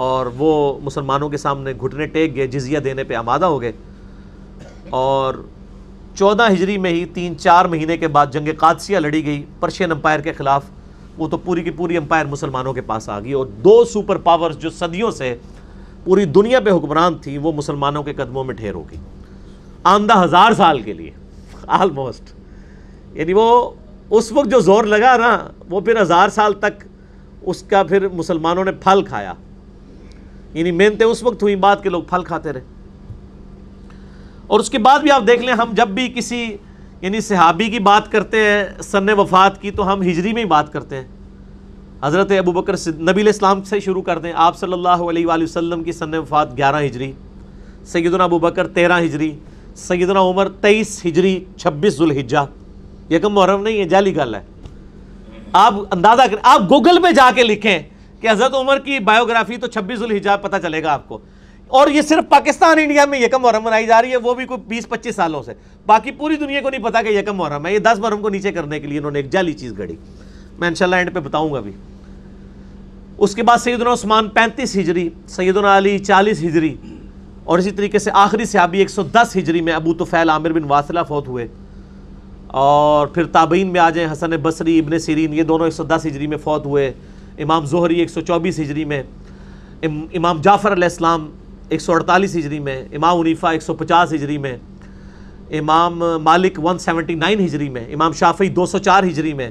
اور وہ مسلمانوں کے سامنے گھٹنے ٹیک گئے، جزیہ دینے پہ آمادہ ہو گئے، اور 14 ہجری میں ہی 3-4 مہینے کے بعد جنگ قادسیہ لڑی گئی پرشین امپائر کے خلاف، وہ تو پوری کی پوری امپائر مسلمانوں کے پاس آ گئی، اور 2 سپر پاورز جو صدیوں سے پوری دنیا پہ حکمران تھی وہ مسلمانوں کے قدموں میں ڈھیر ہو گئی، آندہ 1000 سال کے لیے آلموسٹ، یعنی وہ اس وقت جو زور لگا نا وہ پھر 1000 سال تک اس کا پھر مسلمانوں نے پھل کھایا، یعنی محنتیں اس وقت ہوئی، بعد کے لوگ پھل کھاتے رہے۔ اور اس کے بعد بھی آپ دیکھ لیں، ہم جب بھی کسی یعنی صحابی کی بات کرتے ہیں سن وفات کی تو ہم ہجری میں ہی بات کرتے ہیں۔ حضرت ابوبکر نبی علیہ السلام سے شروع کر دیں، آپ صلی اللہ علیہ وآلہ وسلم کی سن وفات 11 ہجری، سیدنا ابوبکر 13 ہجری، سیدنا عمر 23 ہجری 26 ذوالحجہ، یکم محرم نہیں ہے، جعلی گل ہے۔ آپ اندازہ کریں، آپ گوگل پہ جا کے لکھیں کہ حضرت عمر کی بایوگرافی تو 26 ذوالحجہ پتہ چلے گا آپ کو، اور یہ صرف پاکستان انڈیا میں یکم محرم منائی جا رہی ہے، وہ بھی کوئی 20-25 سالوں سے، باقی پوری دنیا کو نہیں پتا کہ یکم محرم ہے۔ یہ 10 محرم کو نیچے کرنے کے لیے انہوں نے ایک جعلی چیز گھڑی، میں انشاءاللہ اینڈ پہ بتاؤں گا بھی۔ اس کے بعد سیدنا عثمان 35 ہجری، سیدنا علی 40 ہجری، اور اسی طریقے سے آخری صحابی 110 ہجری میں ابو طفیل عامر بن واصلہ فوت ہوئے، اور پھر تابعین میں آ جائیں، حسن بصری، ابن سیرین، یہ دونوں 110 ہجری میں فوت ہوئے، امام زہری 124 ہجری میں، امام جعفر علیہ السلام 148 ہجری میں، امام حنیفہ 150 ہجری میں، امام مالک 179 ہجری میں، امام شافعی 204 ہجری میں،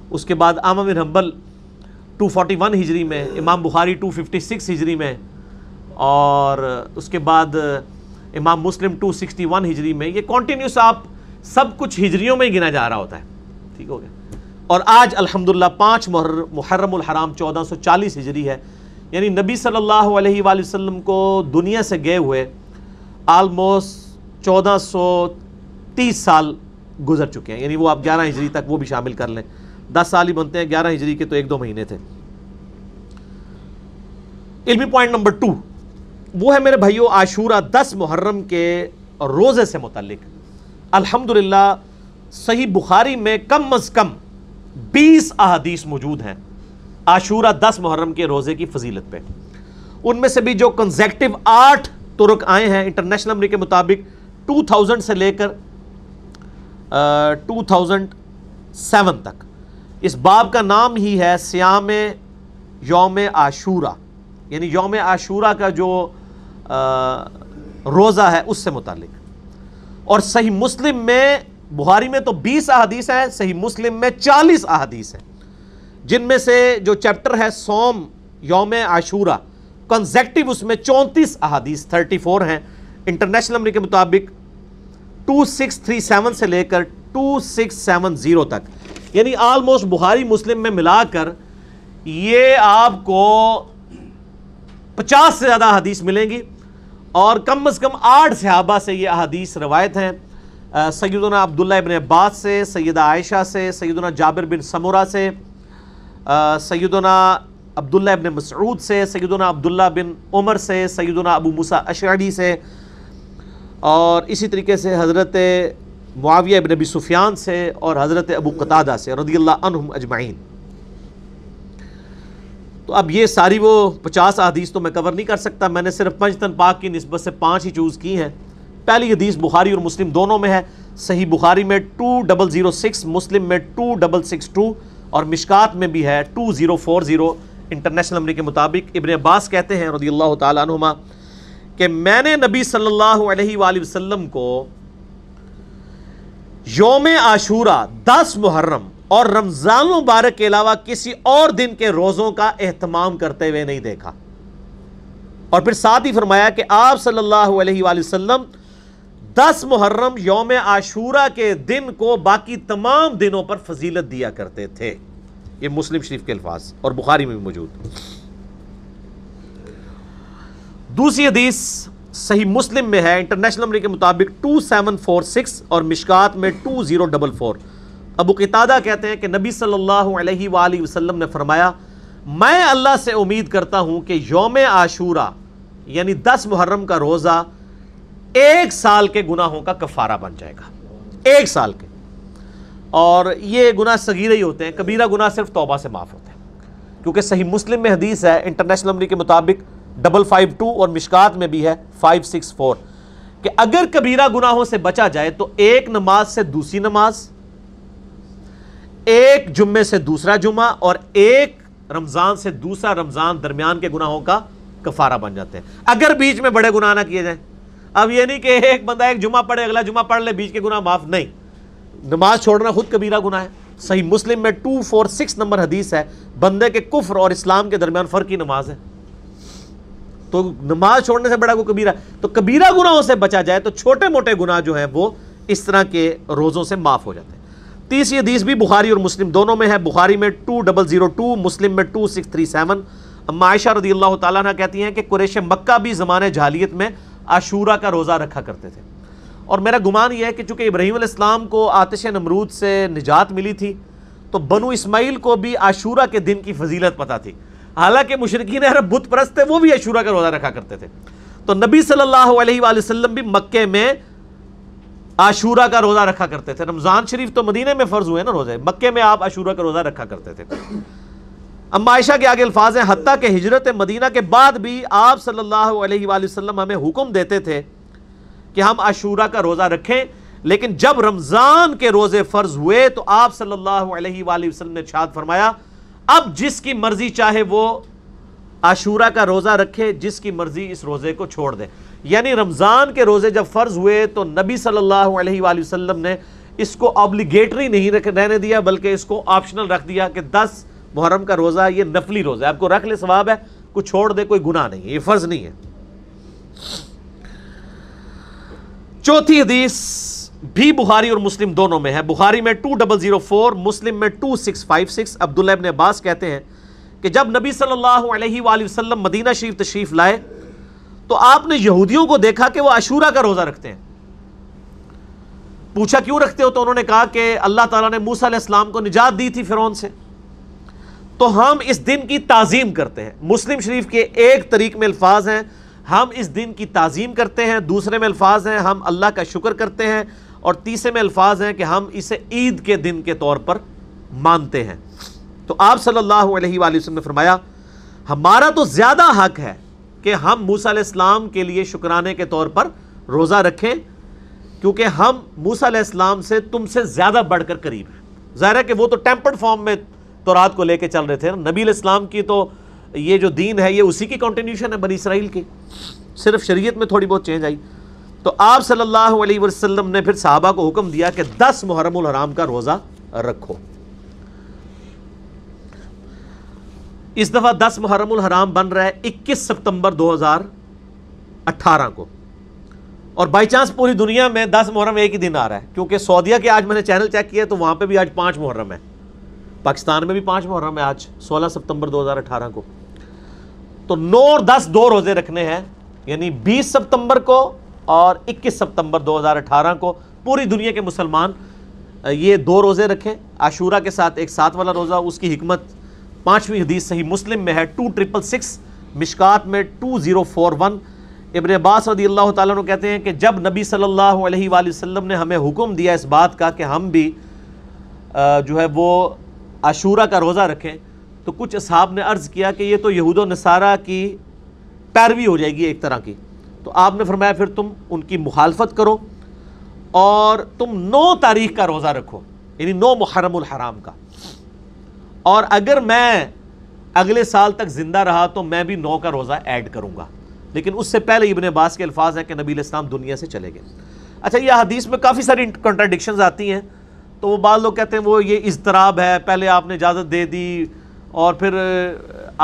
اس کے بعد احمد بن حنبل 241 ہجری میں، امام بخاری 256 ہجری میں، اور اس کے بعد امام مسلم 261 ہجری میں۔ یہ کنٹینیوس آپ سب کچھ ہجریوں میں ہی گنا جا رہا ہوتا ہے، ٹھیک ہو گیا۔ اور آج الحمدللہ 5 محرم الحرام 1440 ہجری ہے، یعنی نبی صلی اللہ علیہ وآلہ وسلم کو دنیا سے گئے ہوئے آلموسٹ 1430 سال گزر چکے ہیں، یعنی وہ آپ 11 ہجری تک وہ بھی شامل کر لیں، 10 سال ہی بنتے ہیں، 11 ہجری کے تو 1-2 مہینے تھے۔ علمی پوائنٹ نمبر 2 وہ ہے میرے بھائیو عاشورہ 10 محرم کے روزے سے متعلق الحمدللہ صحیح بخاری میں کم از کم 20 احادیث موجود ہیں عاشورہ 10 محرم کے روزے کی فضیلت پہ. ان میں سے بھی جو کنزیکٹو 8 طرق آئے ہیں انٹرنیشنل نمبر کے مطابق 2000 سے لے کر 2007 تک. اس باب کا نام ہی ہے صیام یوم عاشورہ، یعنی یوم عاشورہ کا جو روزہ ہے اس سے متعلق. اور صحیح مسلم میں، بخاری میں تو 20 احادیث ہیں، صحیح مسلم میں 40 احادیث ہیں، جن میں سے جو چیپٹر ہے صوم یوم عاشورہ کنزیکٹو، اس میں 34 احادیث 34 ہیں انٹرنیشنل نمبر کے مطابق 2637 سے لے کر 2670 تک. یعنی آلموسٹ بخاری مسلم میں ملا کر یہ آپ کو 50 سے زیادہ حدیث ملیں گی. اور کم از کم 8 صحابہ سے یہ احادیث روایت ہیں، سیدنا عبداللہ ابن عباس سے، سیدہ عائشہ سے، سیدنا جابر بن سمرہ سے، سیدنا عبداللہ ابن مسعود سے، سیدنا عبداللہ بن عمر سے، سیدنا ابو موسیٰ اشعری سے، اور اسی طریقے سے حضرت معاویہ ابن ابی سفیان سے اور حضرت ابو قتادہ سے رضی اللہ عنہم اجمعین. تو اب یہ ساری وہ 50 احادیث تو میں کور نہیں کر سکتا، میں نے صرف پنجتن پاک کی نسبت سے 5 ہی چوز کی ہیں. پہلی حدیث بخاری اور مسلم دونوں میں ہے، صحیح بخاری میں 2006، مسلم میں 2662 اور مشکات میں بھی ہے 2040 انٹرنیشنل نمبر کے مطابق. ابن عباس کہتے ہیں رضی اللہ تعالیٰ عنہما کہ میں نے نبی صلی اللہ علیہ وآلہ وسلم کو یوم عاشورہ 10 محرم اور رمضان مبارک کے علاوہ کسی اور دن کے روزوں کا اہتمام کرتے ہوئے نہیں دیکھا. اور پھر ساتھ ہی فرمایا کہ آپ صلی اللہ علیہ وآلہ وسلم 10 محرم یوم عاشورہ کے دن کو باقی تمام دنوں پر فضیلت دیا کرتے تھے. یہ مسلم شریف کے الفاظ اور بخاری میں بھی موجود. دوسری حدیث صحیح مسلم میں ہے انٹرنیشنل نمبر کے مطابق 2746 اور مشکات میں 2044. ابو قتادہ کہتے ہیں کہ نبی صلی اللہ علیہ وآلہ وسلم نے فرمایا میں اللہ سے امید کرتا ہوں کہ یوم عاشورہ یعنی 10 محرم کا روزہ 1 سال کے گناہوں کا کفارہ بن جائے گا. 1 سال کے. اور یہ گناہ صغیرہ ہی ہوتے ہیں، کبیرہ گناہ صرف توبہ سے معاف ہوتے ہیں، کیونکہ صحیح مسلم میں حدیث ہے انٹرنیشنل نمبر کے مطابق 552 اور مشکات میں بھی ہے 564 کہ اگر کبیرہ گناہوں سے بچا جائے تو ایک نماز سے دوسری نماز، ایک جمعے سے دوسرا جمعہ اور ایک رمضان سے دوسرا رمضان درمیان کے گناہوں کا کفارہ بن جاتے ہیں، اگر بیچ میں بڑے گناہ نہ کیے جائیں. اب یہ نہیں کہ ایک بندہ ایک جمعہ پڑھے اگلا جمعہ پڑھ لے بیچ کے گناہ معاف، نہیں، نماز چھوڑنا خود کبیرہ گناہ ہے. صحیح مسلم میں 246 نمبر حدیث ہے بندے کے کفر اور اسلام کے درمیان فرق کی نماز ہے. تو نماز چھوڑنے سے بڑا کوئی کبیرہ، تو کبیرہ گناہوں سے بچا جائے تو چھوٹے موٹے گناہ جو ہیں وہ اس طرح کے روزوں سے معاف ہو جاتے ہیں. تیسری حدیث بھی بخاری اور مسلم دونوں میں ہے، بخاری میں 2002، مسلم میں 2637. اما عائشہ رضی اللہ تعالیٰ عنہ کہتی ہیں کہ قریش مکہ بھی زمانے جاہلیت میں عاشورہ کا روزہ رکھا کرتے تھے. اور میرا گمان یہ ہے کہ چونکہ ابراہیم علیہ السلام کو آتش نمرود سے نجات ملی تھی تو بنو اسماعیل کو بھی عاشورہ کے دن کی فضیلت پتہ تھی، حالانکہ مشرکین عرب بت پرست تھے، وہ بھی عاشورہ کا روزہ رکھا کرتے تھے. تو نبی صلی اللہ علیہ وآلہ وسلم بھی مکے میں عاشورہ کا روزہ رکھا کرتے تھے. رمضان شریف تو مدینے میں فرض ہوئے نا روزے، مکے میں آپ عاشورہ کا روزہ رکھا کرتے تھے. اما عائشہ کے آگے الفاظ ہیں حتیٰ کہ ہجرت مدینہ کے بعد بھی آپ صلی اللہ علیہ وآلہ وسلم ہمیں حکم دیتے تھے کہ ہم عاشورہ کا روزہ رکھیں، لیکن جب رمضان کے روزے فرض ہوئے تو آپ صلی اللہ علیہ وآلہ وسلم نے ارشاد فرمایا اب جس کی مرضی چاہے وہ عاشورہ کا روزہ رکھے، جس کی مرضی اس روزے کو چھوڑ دے. یعنی رمضان کے روزے جب فرض ہوئے تو نبی صلی اللہ علیہ وآلہ وسلم نے اس کو آبلیگیٹری نہیں رہنے دیا، بلکہ اس کو آپشنل رکھ دیا کہ 10 محرم کا روزہ یہ نفلی روزہ ہے، آپ کو رکھ لے ثواب ہے، کوئی چھوڑ دے کوئی گناہ نہیں ہے، یہ فرض نہیں ہے. چوتھی حدیث بھی بخاری اور مسلم دونوں میں ہے، بخاری میں 2004، مسلم میں 2656. عبداللہ ابن عباس کہتے ہیں کہ جب نبی صلی اللہ علیہ وآلہ وسلم مدینہ شریف تشریف لائے تو آپ نے یہودیوں کو دیکھا کہ وہ عاشورہ کا روزہ رکھتے ہیں. پوچھا کیوں رکھتے ہو؟ تو انہوں نے کہا کہ اللہ تعالیٰ نے موسیٰ علیہ السلام کو نجات دی تھی فرعون سے، تو ہم اس دن کی تعظیم کرتے ہیں. مسلم شریف کے ایک طریق میں الفاظ ہیں ہم اس دن کی تعظیم کرتے ہیں، دوسرے میں الفاظ ہیں ہم اللہ کا شکر کرتے ہیں، اور تیسرے میں الفاظ ہیں کہ ہم اسے عید کے دن کے طور پر مانتے ہیں۔ تو آپ صلی اللہ علیہ وآلہ وسلم نے فرمایا ہمارا تو زیادہ حق ہے کہ ہم موسیٰ علیہ السلام کے لیے شکرانے کے طور پر روزہ رکھیں، کیونکہ ہم موسیٰ علیہ السلام سے تم سے زیادہ بڑھ کر قریب ہیں۔ ظاہر ہے کہ وہ تو ٹیمپرڈ فارم میں تورات کو لے کے چل رہے تھے، نبی علیہ السلام کی تو یہ جو دین ہے یہ اسی کی کنٹینیوشن ہے بنی اسرائیل کی، صرف شریعت میں تھوڑی بہت چینج آئی۔ تو آپ صلی اللہ علیہ وسلم نے پھر صحابہ کو حکم دیا کہ 10 محرم الحرام کا روزہ رکھو۔ اس دفعہ 10 محرم الحرام بن رہا ہے 21 ستمبر 2018 کو، اور بائی چانس پوری دنیا میں 10 محرم ایک ہی دن آ رہا ہے، کیونکہ سعودیہ کے آج میں نے چینل چیک کیا تو وہاں پہ بھی آج 5 محرم ہے، پاکستان میں بھی 5 محرم ہے آج 16 ستمبر 2018 کو۔ تو 9 اور 10 2 روزے رکھنے ہیں، یعنی 20 ستمبر کو اور 21 ستمبر 2018 کو پوری دنیا کے مسلمان یہ 2 روزے رکھیں، عاشورہ کے ساتھ ایک ساتھ والا روزہ۔ اس کی حکمت 5ویں حدیث صحیح مسلم میں ہے 2666، مشکات میں 2041۔ ابن عباس رضی اللہ تعالیٰ عنہ کہتے ہیں کہ جب نبی صلی اللہ علیہ وآلہ وسلم نے ہمیں حکم دیا اس بات کا کہ ہم بھی جو ہے وہ عاشورہ کا روزہ رکھیں، تو کچھ اصحاب نے عرض کیا کہ یہ تو یہود و نصارہ کی پیروی ہو جائے گی ایک طرح کی، تو آپ نے فرمایا پھر تم ان کی مخالفت کرو اور تم 9 تاریخ کا روزہ رکھو، یعنی 9 محرم الحرام کا، اور اگر میں اگلے سال تک زندہ رہا تو میں بھی 9 کا روزہ ایڈ کروں گا۔ لیکن اس سے پہلے ابن عباس کے الفاظ ہیں کہ نبی علیہ السلام دنیا سے چلے گئے۔ اچھا، یہ حدیث میں کافی ساری کنٹراڈکشنز آتی ہیں، تو وہ بعض لوگ کہتے ہیں وہ یہ اضطراب ہے، پہلے آپ نے اجازت دے دی اور پھر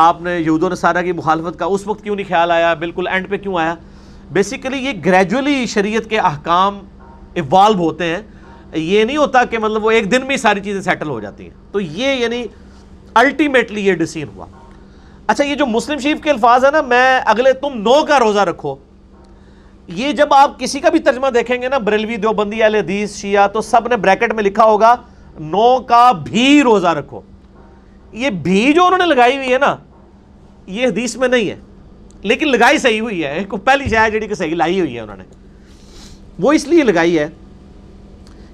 آپ نے یہود و نصارہ کی مخالفت کا اس وقت کیوں نہیں خیال آیا، بالکل اینڈ پہ کیوں آیا؟ بیسیکلی یہ گریجولی شریعت کے احکام ایوالو ہوتے ہیں، یہ نہیں ہوتا کہ مطلب وہ ایک دن میں ساری چیزیں سیٹل ہو جاتی ہیں۔ تو یہ یعنی الٹیمیٹلی یہ ڈیسیژن ہوا۔ اچھا، یہ جو مسلم شریف کے الفاظ ہیں نا، میں اگلے تم 9 کا روزہ رکھو، یہ جب آپ کسی کا بھی ترجمہ دیکھیں گے نا، بریلوی، دیوبندی، اہل حدیث، شیعہ، تو سب نے بریکٹ میں لکھا ہوگا 9 کا بھی روزہ رکھو۔ یہ بھی جو انہوں نے لگائی ہوئی ہے نا، یہ حدیث میں نہیں ہے، لیکن لگائی صحیح ہوئی ہے۔ ایک پہلی شاید جڑی کہ صحیح لائی ہوئی ہے انہوں نے، وہ اس لیے لگائی ہے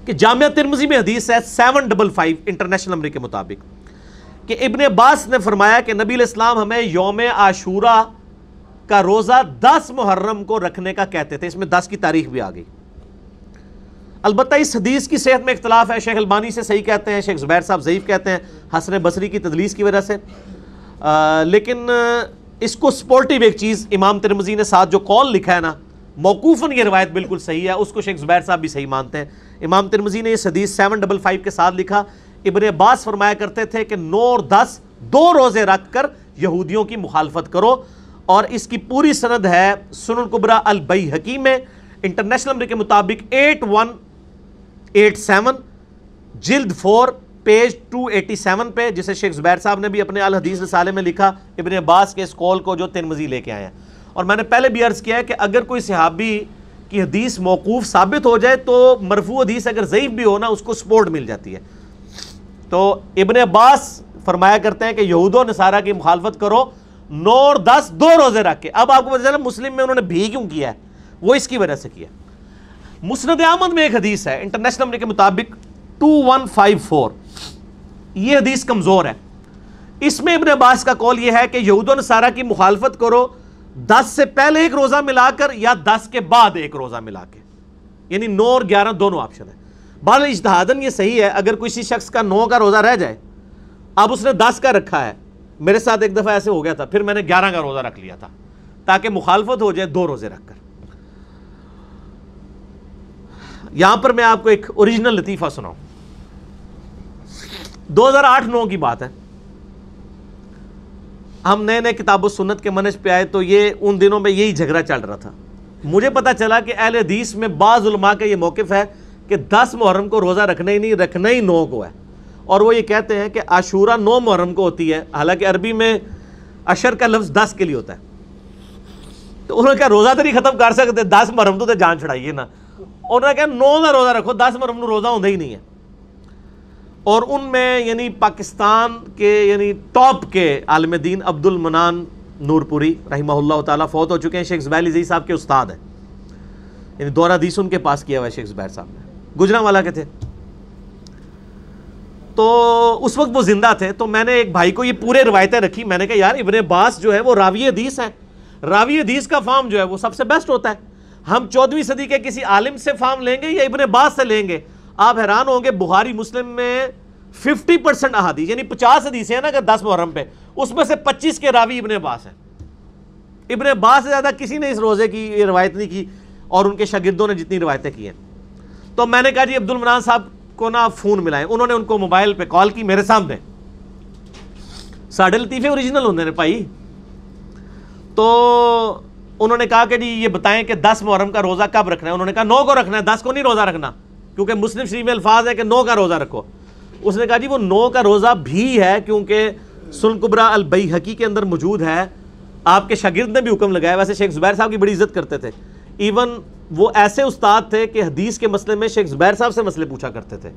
کہ جامعہ ترمذی میں حدیث ہے 755 انٹرنیشنل نمبر کے مطابق کہ ابن عباس نے فرمایا کہ نبی علیہ السلام ہمیں یوم عاشورہ کا روزہ 10 محرم کو رکھنے کا کہتے تھے۔ اس میں 10 کی تاریخ بھی آ گئی۔ البتہ اس حدیث کی صحت میں اختلاف ہے، شیخ البانی سے صحیح کہتے ہیں، شیخ زبیر صاحب ضعیف کہتے ہیں حسن بصری کی تدلیس کی وجہ سے، لیکن اس کو سپورٹیو ایک چیز امام ترمذی نے ساتھ جو قول لکھا ہے نا، موقوفاً یہ روایت بالکل صحیح ہے، اس کو شیخ زبیر صاحب بھی صحیح مانتے ہیں۔ امام ترمذی نے اس حدیث 755 کے ساتھ لکھا، ابن عباس فرمایا کرتے تھے کہ 9 اور 10 2 روزے رکھ کر یہودیوں کی مخالفت کرو، اور اس کی پوری سند ہے سنن کبریٰ البیہقی میں انٹرنیشنل نمبر کے مطابق 8187 جلد 4 پیج 287 پہ، جسے شیخ زبیر صاحب نے بھی اپنے الحدیث رسالے میں لکھا ابن عباس کے اس قول کو جو ترمذی لے کے آئے ہیں۔ اور میں نے پہلے بھی عرض کیا ہے کہ اگر کوئی صحابی کی حدیث موقوف ثابت ہو جائے تو مرفوع حدیث اگر ضعیف بھی ہو نا، اس کو سپورٹ مل جاتی ہے۔ تو ابن عباس فرمایا کرتے ہیں کہ یہود و نصارہ کی مخالفت کرو، 9 اور 10 2 روزے رکھ کے۔ اب آپ کو پتہ چلا مسلم میں انہوں نے بھی کیوں کیا ہے، وہ اس کی وجہ سے کیا۔ مسند احمد میں ایک حدیث ہے انٹرنیشنل نمبر کے مطابق 2154، یہ حدیث کمزور ہے۔ اس میں ابن عباس کا قول یہ ہے کہ یہود و نصارہ کی مخالفت کرو 10 سے پہلے ایک روزہ ملا کر یا 10 کے بعد ایک روزہ ملا کے، یعنی 9 اور 11 دونوں آپشن ہے۔ بہرحال اجتہاداً یہ صحیح ہے، اگر کسی شخص کا 9 کا روزہ رہ جائے، اب اس نے 10 کا رکھا ہے، میرے ساتھ ایک دفعہ ایسے ہو گیا تھا، پھر میں نے 11 کا روزہ رکھ لیا تھا تاکہ مخالفت ہو جائے 2 روزے رکھ کر۔ یہاں پر میں آپ کو ایک اوریجنل لطیفہ سناؤں۔ 2008-9 کی بات ہے، ہم نئے نئے کتاب و سنت کے منہج پہ آئے، تو یہ ان دنوں میں یہی جھگڑا چل رہا تھا۔ مجھے پتا چلا کہ اہل حدیث میں بعض علماء کا یہ موقف ہے کہ 10 محرم کو روزہ رکھنا ہی نہیں، رکھنا ہی 9 کو ہے، اور وہ یہ کہتے ہیں کہ عاشورہ 9 محرم کو ہوتی ہے، حالانکہ عربی میں عشر کا لفظ 10 کے لیے ہوتا ہے۔ تو انہوں نے کہا روزہ تو نہیں ختم کر سکتے، 10 محرم تو جان چھڑائیے نا۔ انہوں نے کہا 9 کا روزہ رکھو، 10 محرم روزہ ہوتا ہی نہیں ہے۔ اور ان میں یعنی پاکستان کے یعنی ٹاپ کے عالم دین عبد المنان نور پوری رحمہ اللہ تعالیٰ فوت ہو چکے ہیں، شیخ زبیر علی زئی صاحب کے استاد ہیں، یعنی دورہ حدیث ان کے پاس کیا ہوا ہے شیخ زبیر صاحب نے، گجرانوالہ کے تھے۔ تو اس وقت وہ زندہ تھے، تو میں نے ایک بھائی کو یہ پورے روایتیں رکھی، میں نے کہا یار ابن عباس جو ہے وہ راوی حدیث ہے، راوی حدیث کا فارم جو ہے وہ سب سے بیسٹ ہوتا ہے، ہم 14ویں صدی کے کسی عالم سے فارم لیں گے یا ابن عباس سے لیں گے؟ آپ حیران ہوں گے، بخاری مسلم میں 50% احادیث، یعنی 50 حدیثیں ہیں نا اگر 10 محرم پہ، اس میں سے 25 کے راوی ابن عباس ہیں۔ ابن عباس سے زیادہ کسی نے اس روزے کی یہ روایت نہیں کی، اور ان کے شاگردوں نے جتنی روایتیں کی ہیں۔ تو میں نے کہا جی عبد المنان صاحب کو نا فون ملائیں، انہوں نے ان کو موبائل پہ کال کی میرے سامنے، ساڑھے لطیفے اوریجنل ہوندے نے بھائی۔ تو انہوں نے کہا کہ جی یہ بتائیں کہ 10 محرم کا روزہ کب رکھنا ہے؟ انہوں نے کہا 9 کو رکھنا ہے، 10 کو نہیں روزہ رکھنا، کیونکہ مسلم شریف میں الفاظ ہے کہ 9 کا روزہ رکھو۔ اس نے کہا جی وہ 9 کا روزہ بھی ہے کیونکہ سنن کبریٰ البیہقی کے اندر موجود ہے، آپ کے شاگرد نے بھی حکم لگایا۔ ویسے شیخ زبیر صاحب کی بڑی عزت کرتے تھے، ایون وہ ایسے استاد تھے کہ حدیث کے مسئلے میں شیخ زبیر صاحب سے مسئلے پوچھا کرتے تھے،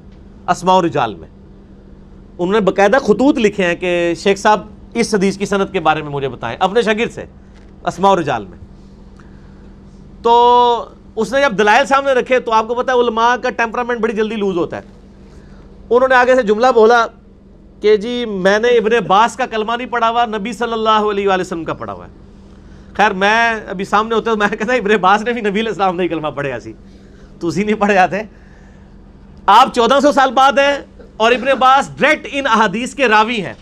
اسماء و رجال میں۔ انہوں نے باقاعدہ خطوط لکھے ہیں کہ شیخ صاحب اس حدیث کی سند کے بارے میں مجھے بتائیں، اپنے شاگرد سے، اسماء و رجال میں۔ تو اس نے جب دلائل سامنے رکھے تو آپ کو پتہ ہے علماء کا ٹیمپرامنٹ بڑی جلدی لوز ہوتا ہے۔ انہوں نے آگے سے جملہ بولا کہ جی میں نے ابن عباس کا کلمہ نہیں پڑھا ہوا، نبی صلی اللہ علیہ وآلہ وسلم کا پڑھا ہوا ہے۔ خیر میں ابھی سامنے ہوتے تو میں کہتا ابن عباس نے بھی نبی علیہ السلام نے کلمہ پڑھے سی، تو اسی نہیں پڑھے آتے۔ آپ 1400 سال بعد ہیں اور ابن عباس ڈائریکٹ ان احادیث کے راوی ہیں،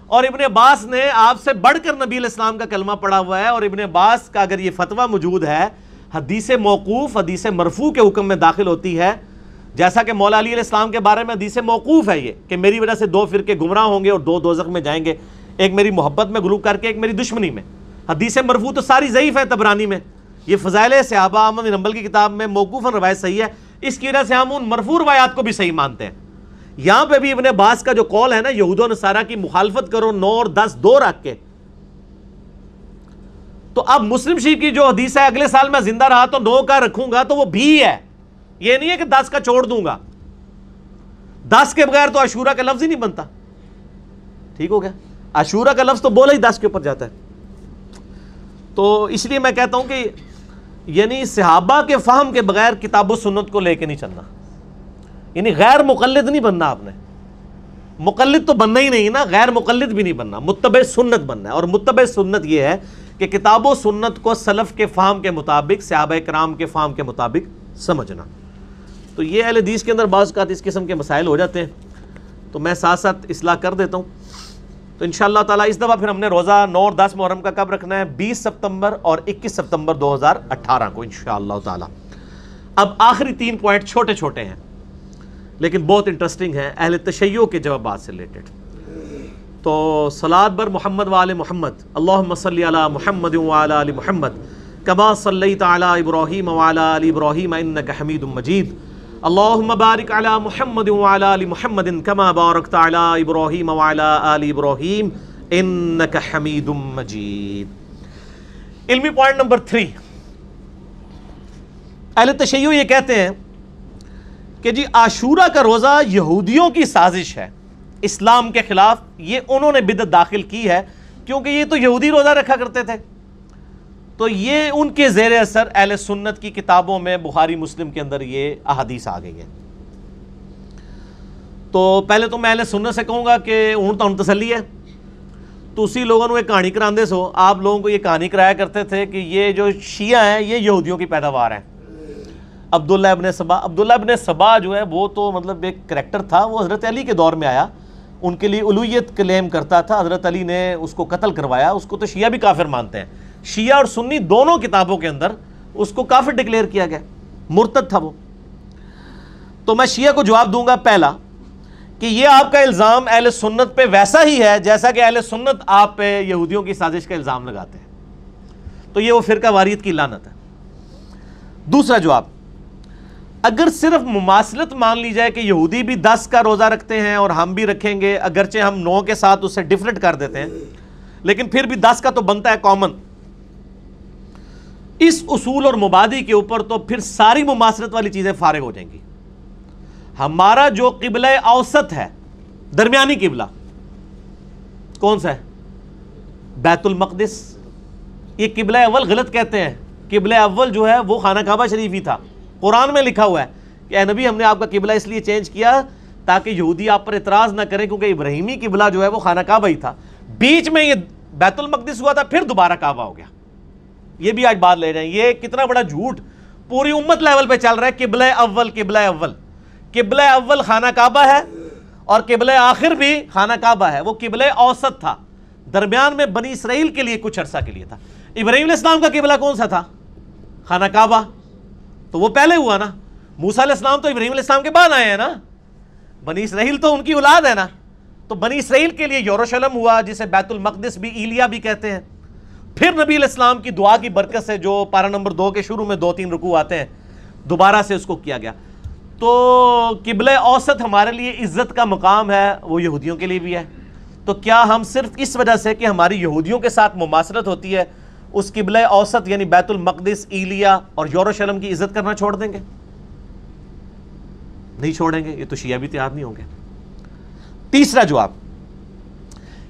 اور ابن عباس نے آپ سے بڑھ کر نبی علیہ السلام کا کلمہ پڑھا ہوا ہے، اور ابن عباس کا اگر یہ فتویٰ موجود ہے، حدیث موقوف حدیث مرفوع کے حکم میں داخل ہوتی ہے، جیسا کہ مولا علی علیہ السلام کے بارے میں حدیث موقوف ہے یہ کہ میری وجہ سے 2 فرقے گمراہ ہوں گے اور 2 دوزخ میں جائیں گے، ایک میری محبت میں غلو کر کے، ایک میری دشمنی میں۔ حدیث مرفوع تو ساری ضعیف ہے طبرانی میں، یہ فضائل صحابہ احمد بن حنبل کی کتاب میں موقوفاً روایت صحیح ہے، اس کی وجہ سے ہم ان مرفوع روایات کو بھی صحیح مانتے ہیں۔ یہاں پہ بھی ابن عباس کا جو قول ہے نا، یہود و نصارہ کی مخالفت کرو 9 اور 10 2 رکھ کے، تو اب مسلم شریف کی جو حدیث ہے اگلے سال میں زندہ رہا تو 9 کا رکھوں گا تو وہ بھی ہے، یہ نہیں ہے کہ 10 کا چھوڑ دوں گا۔ 10 کے بغیر تو عاشورہ کا لفظ ہی نہیں بنتا، ٹھیک ہو گیا؟ عاشورہ کا لفظ تو بولا ہی 10 کے اوپر جاتا ہے۔ تو اس لیے میں کہتا ہوں کہ یعنی صحابہ کے فہم کے بغیر کتاب و سنت کو لے کے نہیں چلنا، یعنی غیر مقلد نہیں بننا، آپ نے مقلد تو بننا ہی نہیں نا، غیر مقلد بھی نہیں بننا، متبع سنت بننا ہے۔ اور متبع سنت یہ ہے کہ کتاب و سنت کو سلف کے فہم کے مطابق، صحابہ کرام کے فہم کے مطابق سمجھنا۔ تو یہ اہل حدیث کے اندر بعض اوقات اس قسم کے مسائل ہو جاتے ہیں، تو میں ساتھ ساتھ اصلاح کر دیتا ہوں۔ تو انشاءاللہ تعالیٰ اس دفعہ پھر ہم نے روزہ 9 اور 10 محرم کا کب رکھنا ہے؟ 20 ستمبر اور 21 ستمبر 2018 کو انشاءاللہ تعالیٰ۔ اب آخری 3 پوائنٹ چھوٹے چھوٹے ہیں لیکن بہت انٹرسٹنگ ہیں، اہل تشیع کے جوابات سے ریلیٹڈ۔ تو صلاۃ بر محمد وآل محمد، اللہم صلی علی محمد وعلی آل محمد کما صلیت علی ابراہیم وعلی آل ابراہیم انک حمید مجید، اللہم بارک علی محمد وعلی آل محمد کما بارکت علی ابراہیم وعلی آل ابراہیم انک حمید مجید۔ علمی پوائنٹ نمبر 3، اہل تشیع یہ کہتے ہیں کہ جی عاشورہ کا روزہ یہودیوں کی سازش ہے اسلام کے خلاف، یہ انہوں نے بدعت داخل کی ہے کیونکہ یہ تو یہودی روزہ رکھا کرتے تھے، تو یہ ان کے زیر اثر اہل سنت کی کتابوں میں بخاری مسلم کے اندر یہ احادیث آ گئی ہیں۔ تو پہلے تو میں اہل سنت سے کہوں گا کہ ہوں تو تسلی ہے، تو اسی لوگوں نے ایک کہانی کراندے سو، آپ لوگوں کو یہ کہانی کرایا کرتے تھے کہ یہ جو شیعہ ہیں یہ یہودیوں کی پیداوار ہیں۔ عبداللہ ابن سبا جو ہے وہ تو مطلب ایک کریکٹر تھا، وہ حضرت علی کے دور میں آیا، ان کے لیے الوہیت کلیم کرتا تھا، حضرت علی نے اس کو قتل کروایا، اس کو تو شیعہ بھی کافر مانتے ہیں، شیعہ اور سنی دونوں کتابوں کے اندر اس کو کافر ڈکلیئر کیا گیا، مرتد تھا وہ۔ تو میں شیعہ کو جواب دوں گا پہلا کہ یہ آپ کا الزام اہل سنت پہ ویسا ہی ہے جیسا کہ اہل سنت آپ پہ یہودیوں کی سازش کا الزام لگاتے ہیں، تو یہ وہ فرقہ واریت کی لعنت ہے۔ دوسرا جواب، اگر صرف مماثلت مان لی جائے کہ یہودی بھی 10 کا روزہ رکھتے ہیں اور ہم بھی رکھیں گے، اگرچہ ہم 9 کے ساتھ اسے ڈیفرنٹ کر دیتے ہیں لیکن پھر بھی 10 کا تو بنتا ہے کامن، اس اصول اور مبادی کے اوپر تو پھر ساری مماثلت والی چیزیں فارغ ہو جائیں گی۔ ہمارا جو قبلہ اوسط ہے، درمیانی قبلہ کون سا ہے؟ بیت المقدس یہ قبلہ اول غلط کہتے ہیں. قبلہ اول جو ہے وہ خانہ کعبہ شریف ہی تھا. قرآن میں لکھا ہوا ہے کہ اے نبی ہم نے آپ کا قبلہ اس لیے چینج کیا تاکہ یہودی آپ پر اعتراض نہ کریں، کیونکہ ابراہیمی قبلہ جو ہے وہ خانہ کعبہ ہی تھا. بیچ میں یہ بیت المقدس ہوا تھا، پھر دوبارہ کعبہ ہو گیا. یہ بھی آج بات لے رہے ہیں. یہ کتنا بڑا جھوٹ پوری امت لیول پہ چل رہا ہے. قبلہ اول قبلہ اول قبلہ اول خانہ کعبہ ہے اور قبلہ آخر بھی خانہ کعبہ ہے. وہ قبلہ اوسط تھا، درمیان میں بنی اسرائیل کے لیے کچھ عرصہ کے لیے تھا. ابراہیم علیہ السلام کا قبلہ کون سا تھا؟ خانہ کعبہ. تو وہ پہلے ہوا نا. موسیٰ علیہ السلام تو ابراہیم علیہ السلام کے بعد آئے ہیں نا. بنی اسرائیل تو ان کی اولاد ہے نا. تو بنی اسرائیل کے لیے یروشلم ہوا، جسے بیت المقدس بھی ایلیا بھی کہتے ہیں. پھر نبی علیہ السلام کی دعا کی برکت سے جو پارہ نمبر 2 کے شروع میں 2-3 رکوع آتے ہیں، دوبارہ سے اس کو کیا گیا. تو قبلہ اوسط ہمارے لیے عزت کا مقام ہے، وہ یہودیوں کے لیے بھی ہے. تو کیا ہم صرف اس وجہ سے کہ ہماری یہودیوں کے ساتھ مماثلت ہوتی ہے اس قبلہ اوسط یعنی بیت المقدس، ایلیا اور یروشلم کی عزت کرنا چھوڑ دیں گے؟ نہیں چھوڑیں گے. یہ تو شیعہ بھی تیار نہیں ہوں گے. تیسرا جواب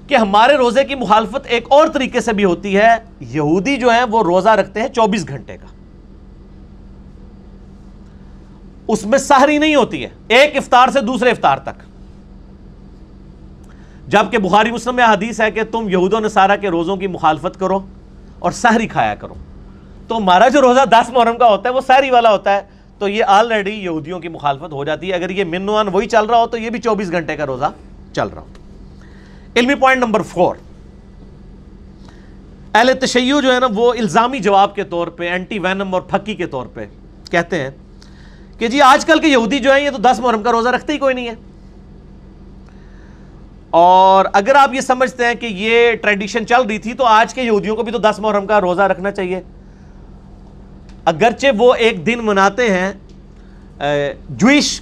کہ ہمارے روزے کی مخالفت ایک اور طریقے سے بھی ہوتی ہے. یہودی جو ہیں وہ روزہ رکھتے ہیں 24 گھنٹے کا، اس میں سحری نہیں ہوتی ہے، ایک افطار سے دوسرے افطار تک. جبکہ بخاری مسلم میں حدیث ہے کہ تم یہود و نصارہ کے روزوں کی مخالفت کرو اور سحری کھایا کرو. تو ہمارا جو روزہ 10 محرم کا ہوتا ہے وہ سحری والا ہوتا ہے. تو یہ آلریڈی یہودیوں کی مخالفت ہو جاتی ہے. اگر یہ منوان وہی چل رہا ہو تو یہ بھی 24 گھنٹے کا روزہ چل رہا ہو. علمی پوائنٹ نمبر 4، اہل تشیع جو ہے نا وہ الزامی جواب کے طور پہ، اینٹی وینم اور پھکی کے طور پہ کہتے ہیں کہ جی آج کل کے یہودی جو ہیں یہ تو 10 محرم کا روزہ رکھتے ہی کوئی نہیں ہے. اور اگر آپ یہ سمجھتے ہیں کہ یہ ٹریڈیشن چل رہی تھی تو آج کے یہودیوں کو بھی تو 10 محرم کا روزہ رکھنا چاہیے. اگرچہ وہ ایک دن مناتے ہیں، جوئش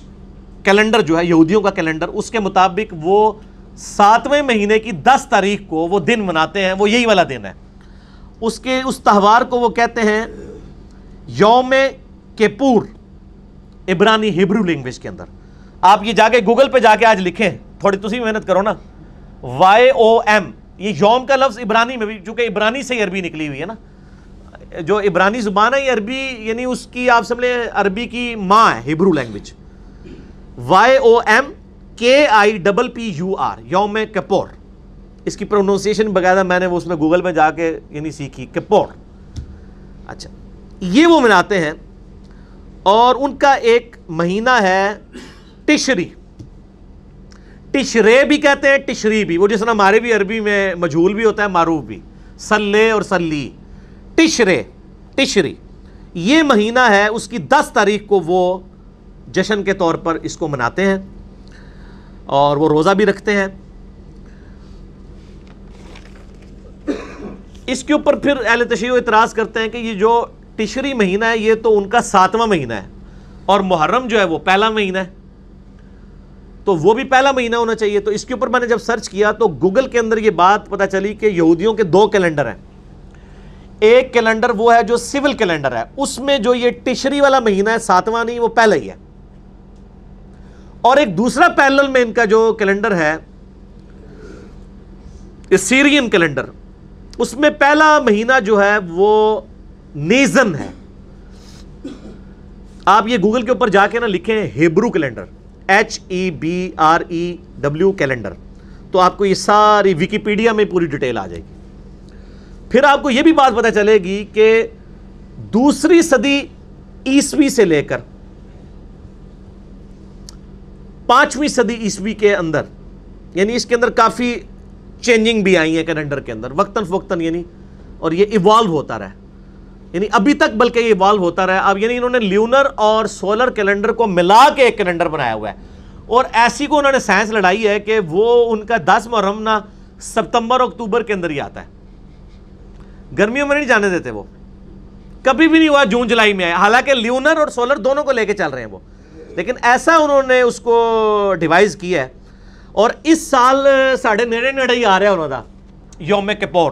کیلنڈر جو ہے یہودیوں کا کیلنڈر، اس کے مطابق وہ 7ویں مہینے کی 10 تاریخ کو وہ دن مناتے ہیں. وہ یہی والا دن ہے. اس تہوار کو وہ کہتے ہیں یوم کیپور، عبرانی ہیبرو لینگویج کے اندر. آپ یہ جا کے گوگل پہ جا کے آج لکھیں، تھوڑی تسی محنت کرو نا، YOM. یہ یوم کا لفظ عبرانی میں بھی، چونکہ عبرانی سے ہی عربی نکلی ہوئی ہے نا، جو عبرانی زبان ہے یہ عربی یعنی اس کی آپ سمجھ لیں عربی کی ماں ہے ہیبرو لینگویج. YOM KIPPUR، یوم کپور. اس کی پروننسیشن باقاعدہ میں نے وہ اس میں گوگل میں جا کے یعنی سیکھی، کپور. اچھا، یہ وہ مناتے ہیں. اور ان کا ایک مہینہ ہے تشری، تشرے بھی کہتے ہیں، تشری بھی، وہ جس طرح ہمارے بھی عربی میں مجہول بھی ہوتا ہے، معروف بھی، سلے اور سلی. تشری یہ مہینہ ہے، اس کی 10 تاریخ کو وہ جشن کے طور پر اس کو مناتے ہیں اور وہ روزہ بھی رکھتے ہیں. اس کے اوپر پھر اہل تشیع اعتراض کرتے ہیں کہ یہ جو تشری مہینہ ہے یہ تو ان کا 7واں مہینہ ہے اور محرم جو ہے وہ پہلا مہینہ ہے، تو وہ بھی پہلا مہینہ ہونا چاہیے. تو اس کے اوپر میں نے جب سرچ کیا تو گوگل کے اندر یہ بات پتہ چلی کہ یہودیوں کے 2 کیلنڈر ہیں. ایک کیلنڈر وہ ہے جو سول کیلنڈر ہے، اس میں جو یہ تشری والا مہینہ ہے 7واں نہیں، وہ پہلا ہی ہے. اور ایک دوسرا پیرلل میں ان کا جو کیلنڈر ہے سیرین کیلنڈر، اس میں پہلا مہینہ جو ہے وہ نیزن ہے. آپ یہ گوگل کے اوپر جا کے نا لکھیں ہیبرو کیلنڈر، HEBREW کیلنڈر، تو آپ کو یہ ساری ویکیپیڈیا میں پوری ڈیٹیل آ جائے گی. پھر آپ کو یہ بھی بات پتہ چلے گی کہ 2 صدی عیسوی سے لے کر 5ویں صدی عیسوی کے اندر، یعنی اس کے اندر کافی چینجنگ بھی آئی ہے کیلنڈر کے اندر وقتاً فوقتاً، یعنی اور یہ ایوالو ہوتا رہا، یعنی ابھی تک بلکہ یہ ایوالو ہوتا رہا. اب یعنی انہوں نے لیونر اور سولر کیلنڈر کو ملا کے ایک کیلنڈر بنایا ہوا ہے، اور ایسی کو انہوں نے سائنس لڑائی ہے کہ وہ ان کا 10 محرم نا ستمبر اکتوبر کے اندر ہی آتا ہے. گرمیوں میں نہیں جانے دیتے، وہ کبھی بھی نہیں ہوا جون جولائی میں آیا، حالانکہ لیونر اور سولر دونوں کو لے کے چل رہے ہیں وہ، لیکن ایسا انہوں نے اس کو ڈیوائز کیا ہے. اور اس سال ساڑھے نیڑے ہی آ رہا ہے انہوں دا یوم کپور،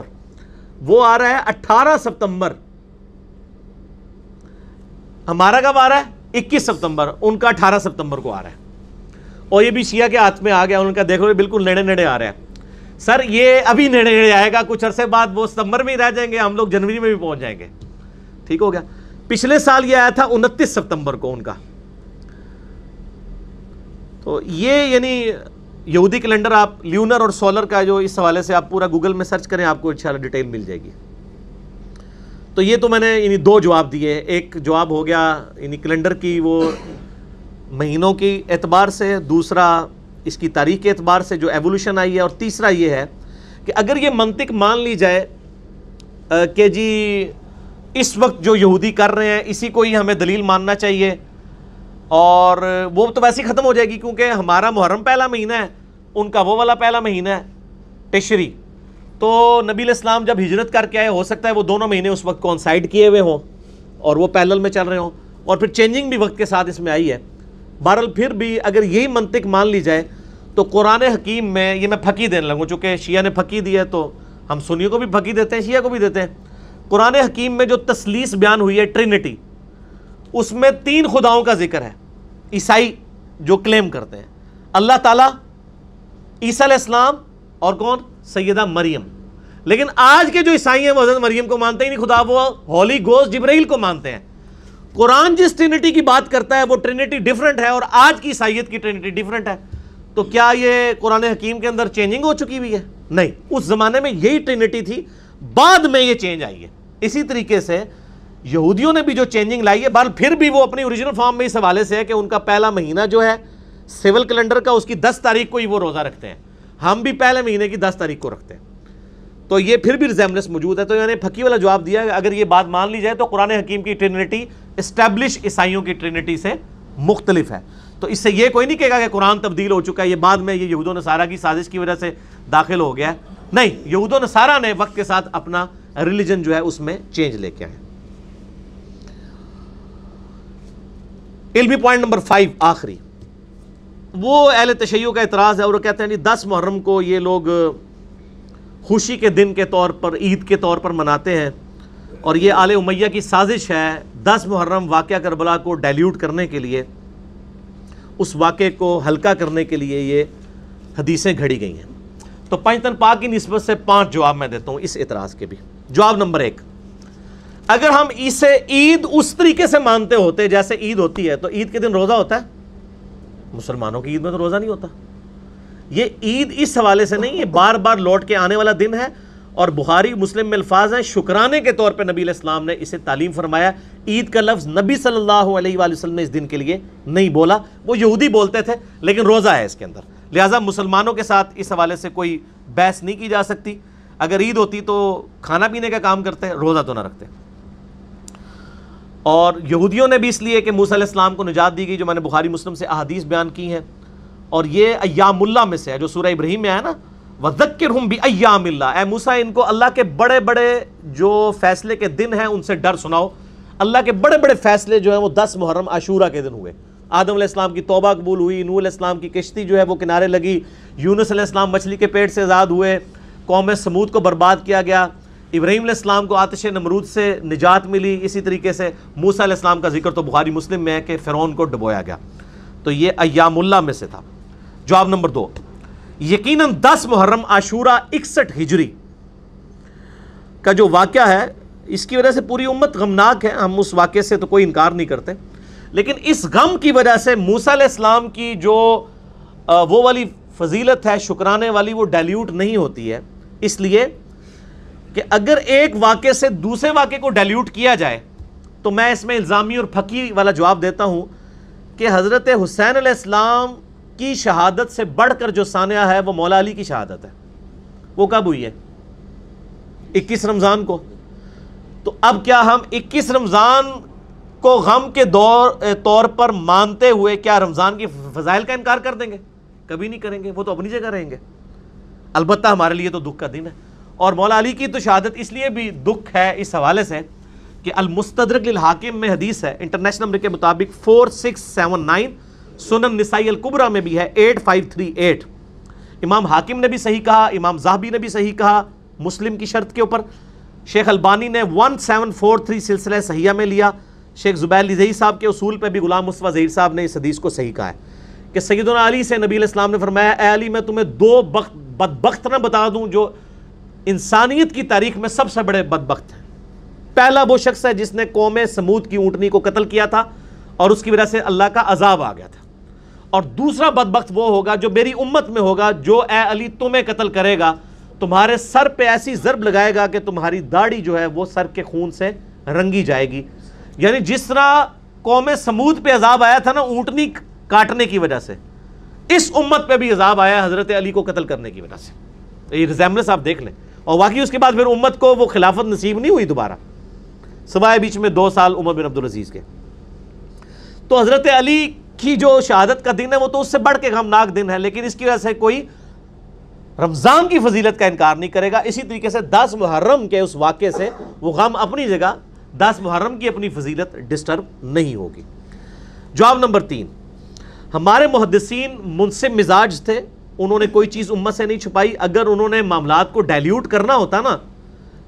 وہ آ رہا ہے 18 ستمبر. ہمارا کب آ رہا ہے 21 ستمبر، ان کا 18 ستمبر کو آ رہا ہے. اور یہ بھی شیعہ کے ہاتھ میں آ گیا، ان کا دیکھو بالکل نیڑے آ رہا ہے. سر یہ ابھی نیڑے آئے گا، کچھ عرصے بعد وہ ستمبر میں ہی رہ جائیں گے، ہم لوگ جنوری میں بھی پہنچ جائیں گے. ٹھیک ہو گیا. پچھلے سال یہ آیا تھا 29 ستمبر کو ان کا. تو یہ یعنی یہودی کیلنڈر آپ لیونر اور سولر کا جو اس حوالے سے آپ پورا گوگل میں سرچ کریں، آپ کو انشاءاللہ ڈیٹیل مل جائے گی. تو یہ تو میں نے یعنی دو جواب دیے. ایک جواب ہو گیا یعنی کیلنڈر کی وہ مہینوں کی اعتبار سے، دوسرا اس کی تاریخ کے اعتبار سے جو ایوولوشن آئی ہے، اور تیسرا یہ ہے کہ اگر یہ منطق مان لی جائے کہ جی اس وقت جو یہودی کر رہے ہیں اسی کو ہی ہمیں دلیل ماننا چاہیے، اور وہ تو ویسے ہی ختم ہو جائے گی کیونکہ ہمارا محرم پہلا مہینہ ہے، ان کا وہ والا پہلا مہینہ ہے تشری. تو نبی علیہ السلام جب ہجرت کر کے آئے، ہو سکتا ہے وہ دونوں مہینے اس وقت کونسائڈ کیے ہوئے ہوں اور وہ پیرلل میں چل رہے ہوں، اور پھر چینجنگ بھی وقت کے ساتھ اس میں آئی ہے. بہرحال پھر بھی اگر یہی منطق مان لی جائے تو قرآن حکیم میں، یہ میں پھکی دینے لگوں چونکہ شیعہ نے پھکی دی ہے تو ہم سنیوں کو بھی پھکی دیتے ہیں، شیعہ کو بھی دیتے ہیں. قرآن حکیم میں جو تثلیث بیان ہوئی ہے، ٹرینٹی، اس میں 3 خداؤں کا ذکر ہے. عیسائی جو کلیم کرتے ہیں اللہ تعالیٰ، عیسیٰ علیہ السلام، اور کون؟ سیدہ مریم. لیکن آج کے جو عیسائی ہیں وہ حضرت مریم کو مانتے ہی نہیں خدا، وہ ہولی گوسٹ جبرائیل کو مانتے ہیں. قرآن جس ٹرینٹی کی بات کرتا ہے وہ ٹرینٹی ڈیفرنٹ ہے، اور آج کی عیسائیت کی ٹرینٹی ڈیفرنٹ ہے. تو کیا یہ قرآن حکیم کے اندر چینجنگ ہو چکی ہوئی ہے؟ نہیں، اس زمانے میں یہی ٹرینٹی تھی، بعد میں یہ چینج آئی ہے. اسی طریقے سے یہودیوں نے بھی جو چینجنگ لائی ہے، بہرحال پھر بھی وہ اپنی اوریجنل فارم میں اس حوالے سے ہے کہ ان کا پہلا مہینہ جو ہے سیول کیلنڈر کا، اس کی 10 تاریخ کو ہی وہ روزہ رکھتے ہیں. ہم بھی پہلے مہینے کی 10 تاریخ کو رکھتے ہیں. تو یہ پھر بھی ریزیمبلنس موجود ہے. تو یعنی پھکی والا جواب دیا کہ اگر یہ بات مان لی جائے تو قرآن حکیم کی ٹرینٹی اسٹیبلش عیسائیوں کی ٹرینٹی سے مختلف ہے. تو اس سے یہ کوئی نہیں کہے گا کہ قرآن تبدیل ہو چکا ہے، یہ بعد میں یہ یہود و نصارہ کی سازش کی وجہ سے داخل ہو گیا ہے. نہیں، یہود و نصارہ نے وقت کے ساتھ اپنا ریلیجن جو ہے اس میں چینج لے کے آئے. علمی پوائنٹ نمبر 5 آخری، وہ اہل تشیع کا اعتراض ہے، اور وہ کہتے ہیں 10 محرم کو یہ لوگ خوشی کے دن کے طور پر، عید کے طور پر مناتے ہیں، اور یہ آل امیہ کی سازش ہے 10 محرم واقعہ کربلا کو ڈائلیوٹ کرنے کے لیے، اس واقعے کو ہلکا کرنے کے لیے یہ حدیثیں گھڑی گئی ہیں. تو پنجتن پاک کی نسبت سے 5 جواب میں دیتا ہوں اس اعتراض کے بھی. جواب نمبر 1، اگر ہم اسے عید اس طریقے سے مانتے ہوتے جیسے عید ہوتی ہے تو عید کے دن روزہ ہوتا ہے؟ مسلمانوں کی عید میں تو روزہ نہیں ہوتا. یہ عید اس حوالے سے نہیں، یہ بار بار لوٹ کے آنے والا دن ہے، اور بخاری مسلم میں الفاظ ہیں شکرانے کے طور پہ نبی علیہ السلام نے اسے تعلیم فرمایا. عید کا لفظ نبی صلی اللہ علیہ وآلہ وسلم نے اس دن کے لیے نہیں بولا، وہ یہودی بولتے تھے، لیکن روزہ ہے اس کے اندر. لہٰذا مسلمانوں کے ساتھ اس حوالے سے کوئی بحث نہیں کی جا سکتی. اگر عید ہوتی تو کھانا پینے کا کام کرتے، روزہ تو نہ رکھتے. اور یہودیوں نے بھی اس لیے کہ موسیٰ علیہ السلام کو نجات دی گئی، جو میں نے بخاری مسلم سے احادیث بیان کی ہیں، اور یہ ایام اللہ میں سے ہے جو سورہ ابراہیم میں آیا نا، وَذَكِّرْهُمْ بِأَيَّامِ اللَّهِ، اے موسیٰ ان کو اللہ کے بڑے بڑے جو فیصلے کے دن ہیں ان سے ڈر سناؤ. اللہ کے بڑے بڑے فیصلے جو ہیں وہ 10 محرم عاشورہ کے دن ہوئے. آدم علیہ السلام کی توبہ قبول ہوئی، نوح علیہ السلام کی کشتی جو ہے وہ کنارے لگی، یونس علیہ السلام مچھلی کے پیٹ سے آزاد ہوئے، قوم سمود کو برباد کیا گیا، ابراہیم علیہ السلام کو آتش نمرود سے نجات ملی. اسی طریقے سے موسیٰ علیہ السلام کا ذکر تو بخاری مسلم میں ہے کہ فرعون کو ڈبویا گیا. تو یہ ایام اللہ میں سے تھا. جواب نمبر 2، یقیناً 10 محرم عاشورہ 61 ہجری کا جو واقعہ ہے، اس کی وجہ سے پوری امت غمناک ہے، ہم اس واقعے سے تو کوئی انکار نہیں کرتے، لیکن اس غم کی وجہ سے موسیٰ علیہ السلام کی جو وہ والی فضیلت ہے شکرانے والی، وہ ڈائلیوٹ نہیں ہوتی ہے. اس لیے کہ اگر ایک واقعے سے دوسرے واقعے کو ڈائلیوٹ کیا جائے تو میں اس میں الزامی اور پھکی والا جواب دیتا ہوں کہ حضرت حسین علیہ السلام کی شہادت سے بڑھ کر جو سانحہ ہے وہ مولا علی کی شہادت ہے. وہ کب ہوئی ہے؟ 21 رمضان کو. تو اب کیا ہم 21 رمضان کو غم کے طور پر مانتے ہوئے کیا رمضان کی فضائل کا انکار کر دیں گے؟ کبھی نہیں کریں گے، وہ تو اپنی جگہ رہیں گے. البتہ ہمارے لیے تو دکھ کا دن ہے، اور مولا علی کی تو شہادت اس لیے بھی دکھ ہے اس حوالے سے کہ المستدرک للحاکم میں حدیث ہے، انٹرنیشنل نمبر کے مطابق 4679، سنن نسائی الکبریٰ میں بھی ہے 8538. امام حاکم نے بھی صحیح کہا، امام ذہبی نے بھی صحیح کہا مسلم کی شرط کے اوپر. شیخ البانی نے 1743 سلسلہ صحیحہ میں لیا. شیخ زبیر لذیذ صاحب کے اصول پہ بھی غلام مصطفیٰ ظہیر صاحب نے اس حدیث کو صحیح کہا ہے کہ سیدنا علی سے نبی علیہ السلام نے فرمایا، اے علی میں تمہیں 2 بدبخت نہ بتا دوں جو انسانیت کی تاریخ میں سب سے بڑے بدبخت ہیں. پہلا وہ شخص ہے جس نے قوم سمود کی اونٹنی کو قتل کیا تھا اور اس کی وجہ سے اللہ کا عذاب آ گیا تھا. اور دوسرا بدبخت وہ ہوگا جو میری امت میں ہوگا جو اے علی تمہیں قتل کرے گا, تمہارے سر پہ ایسی ضرب لگائے گا کہ تمہاری داڑھی جو ہے وہ سر کے خون سے رنگی جائے گی. یعنی جس طرح قوم سمود پہ عذاب آیا تھا نا اونٹنی کاٹنے کی وجہ سے, اس امت پہ بھی عذاب آیا حضرت علی کو قتل کرنے کی وجہ سے. یہ ریزیمبلنس آپ دیکھ لیں. اور واقعی اس کے بعد پھر امت کو وہ خلافت نصیب نہیں ہوئی دوبارہ, سوائے بیچ میں 2 سال عمر بن عبدالعزیز کے. تو حضرت علی کی جو شہادت کا دن ہے وہ تو اس سے بڑھ کے غمناک دن ہے, لیکن اس کی وجہ سے کوئی رمضان کی فضیلت کا انکار نہیں کرے گا. اسی طریقے سے 10 محرم کے اس واقعے سے وہ غم اپنی جگہ, 10 محرم کی اپنی فضیلت ڈسٹرب نہیں ہوگی. جواب نمبر 3, ہمارے محدثین منصف مزاج تھے, انہوں نے کوئی چیز امت سے نہیں چھپائی. اگر انہوں نے معاملات کو ڈائلیوٹ کرنا ہوتا نا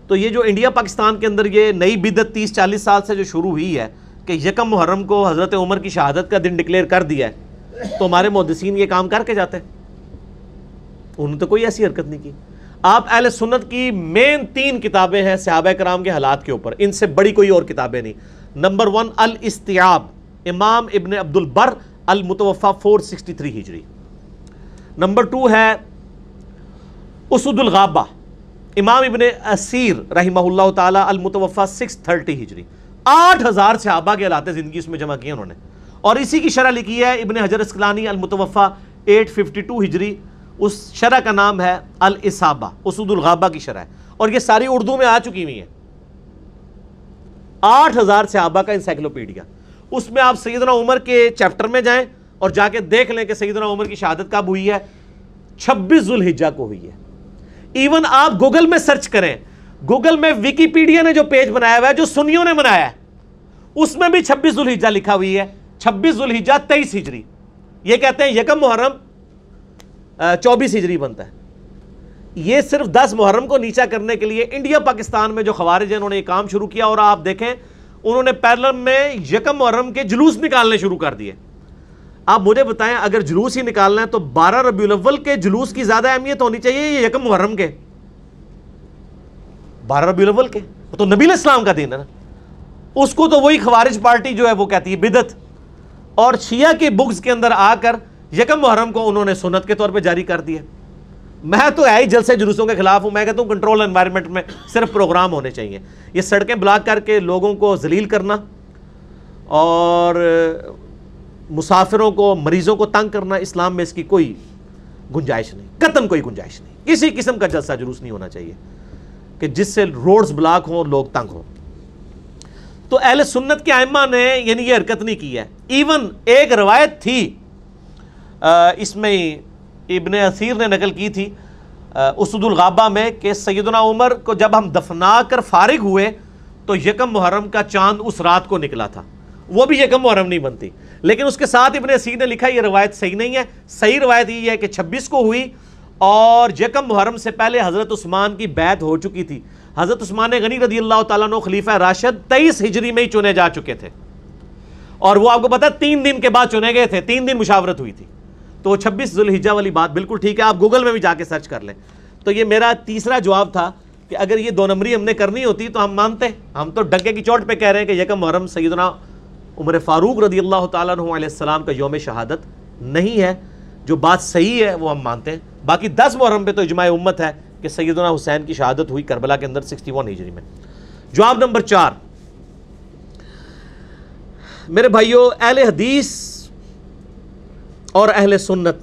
تو یہ جو انڈیا پاکستان کے اندر یہ نئی بدعت 30-40 سال سے جو شروع ہوئی ہے کہ یکم محرم کو حضرت عمر کی شہادت کا دن ڈکلیئر کر دیا ہے, تو ہمارے محدثین یہ کام کر کے جاتے ہیں. انہوں نے تو کوئی ایسی حرکت نہیں کی. آپ اہل سنت کی مین 3 کتابیں ہیں صحابہ کرام کے حالات کے اوپر, ان سے بڑی کوئی اور کتابیں نہیں. نمبر 1 الاستیاب, امام ابن عبد البر, المتوفا 463 ہجری. نمبر 2 ہے اسد الغابہ, امام ابن اسیر رحمہ اللہ تعالی, المتوفا 630 ہجری. 8000 صحابہ کے حالات زندگی اس میں جمع کیے انہوں نے, اور اسی کی شرح لکھی ہے ابن حجر اسقلانی, المتوفا 852 ہجری. اس شرح کا نام ہے الاصابہ, اسد الغابہ کی شرح ہے, اور یہ ساری اردو میں آ چکی ہوئی ہیں. 8000 صحابہ کا انسائکلوپیڈیا. اس میں آپ سیدنا عمر کے چیپٹر میں جائیں اور جا کے دیکھ لیں کہ سیدنا عمر کی شہادت کب ہوئی ہے, 26 ذوالحجہ کو ہوئی ہے. ایون آپ گوگل میں سرچ کریں, گوگل میں ویکیپیڈیا نے جو پیج بنایا ہوا ہے جو سنیوں نے بنایا ہے, اس میں بھی 26 ذوالحجہ لکھا ہوئی ہے. 26 ذوالحجہ 23 ہجری. یہ کہتے ہیں یکم محرم 24 ہجری بنتا ہے. یہ صرف 10 محرم کو نیچا کرنے کے لیے انڈیا پاکستان میں جو خوارج ہیں انہوں نے یہ کام شروع کیا, اور آپ دیکھیں انہوں نے پیرلل میں یکم محرم کے جلوس نکالنے شروع کر دیے. آپ مجھے بتائیں اگر جلوس ہی نکالنا ہے تو 12 ربیع الاول کے جلوس کی زیادہ اہمیت ہونی چاہیے یہ یکم محرم کے. 12 ربیع الاول کے تو نبی علیہ السلام کا دن ہے نا, اس کو تو وہی خوارج پارٹی جو ہے وہ کہتی ہے بدعت, اور شیعہ کے بغض کے اندر آ کر یکم محرم کو انہوں نے سنت کے طور پہ جاری کر دیا. میں تو ہے ہی جلسے جلوسوں کے خلاف ہوں. میں کہتا ہوں کنٹرول انوائرمنٹ میں صرف پروگرام ہونے چاہیے. یہ سڑکیں بلاک کر کے لوگوں کو ذلیل کرنا اور مسافروں کو, مریضوں کو تنگ کرنا, اسلام میں اس کی کوئی گنجائش نہیں, قطعاً کوئی گنجائش نہیں. کسی قسم کا جلسہ جلوس نہیں ہونا چاہیے کہ جس سے روڈز بلاک ہوں اور لوگ تنگ ہوں. تو اہل سنت کے ائمہ نے یعنی یہ حرکت نہیں کی ہے. ایون ایک روایت تھی اس میں ابن اسیر نے نقل کی تھی اسد الغابہ میں کہ سیدنا عمر کو جب ہم دفنا کر فارغ ہوئے تو یکم محرم کا چاند اس رات کو نکلا تھا. وہ بھی یکم محرم نہیں بنتی, لیکن اس کے ساتھ ابن اسیر نے لکھا یہ روایت صحیح نہیں ہے. صحیح روایت یہ ہے کہ 26 کو ہوئی, اور یکم محرم سے پہلے حضرت عثمان کی بیعت ہو چکی تھی. حضرت عثمان غنی رضی اللہ تعالیٰ عنہ خلیفہ راشد 23 ہجری میں ہی چنے جا چکے تھے, اور وہ آپ کو پتا 3 دن کے بعد چنے گئے تھے, 3 دن مشاورت ہوئی تھی. تو 26 ذوالحجہ والی بات بالکل ٹھیک ہے, آپ گوگل میں بھی جا کے سرچ کر لیں. تو یہ میرا تیسرا جواب تھا کہ اگر یہ 2 نمبری ہم نے کرنی ہوتی تو ہم مانتے. ہم تو ڈنکے کی چوٹ پہ کہہ رہے ہیں کہ یکم محرم سیدنا عمر فاروق رضی اللہ تعالیٰ عنہ علیہ السلام کا یوم شہادت نہیں ہے. جو بات صحیح ہے وہ ہم مانتے ہیں. باقی 10 محرم پہ تو اجماع امت ہے کہ سیدنا حسین کی شہادت ہوئی کربلا کے اندر 61 ہجری میں. جواب نمبر 4, میرے بھائیو, اہل حدیث اور اہل سنت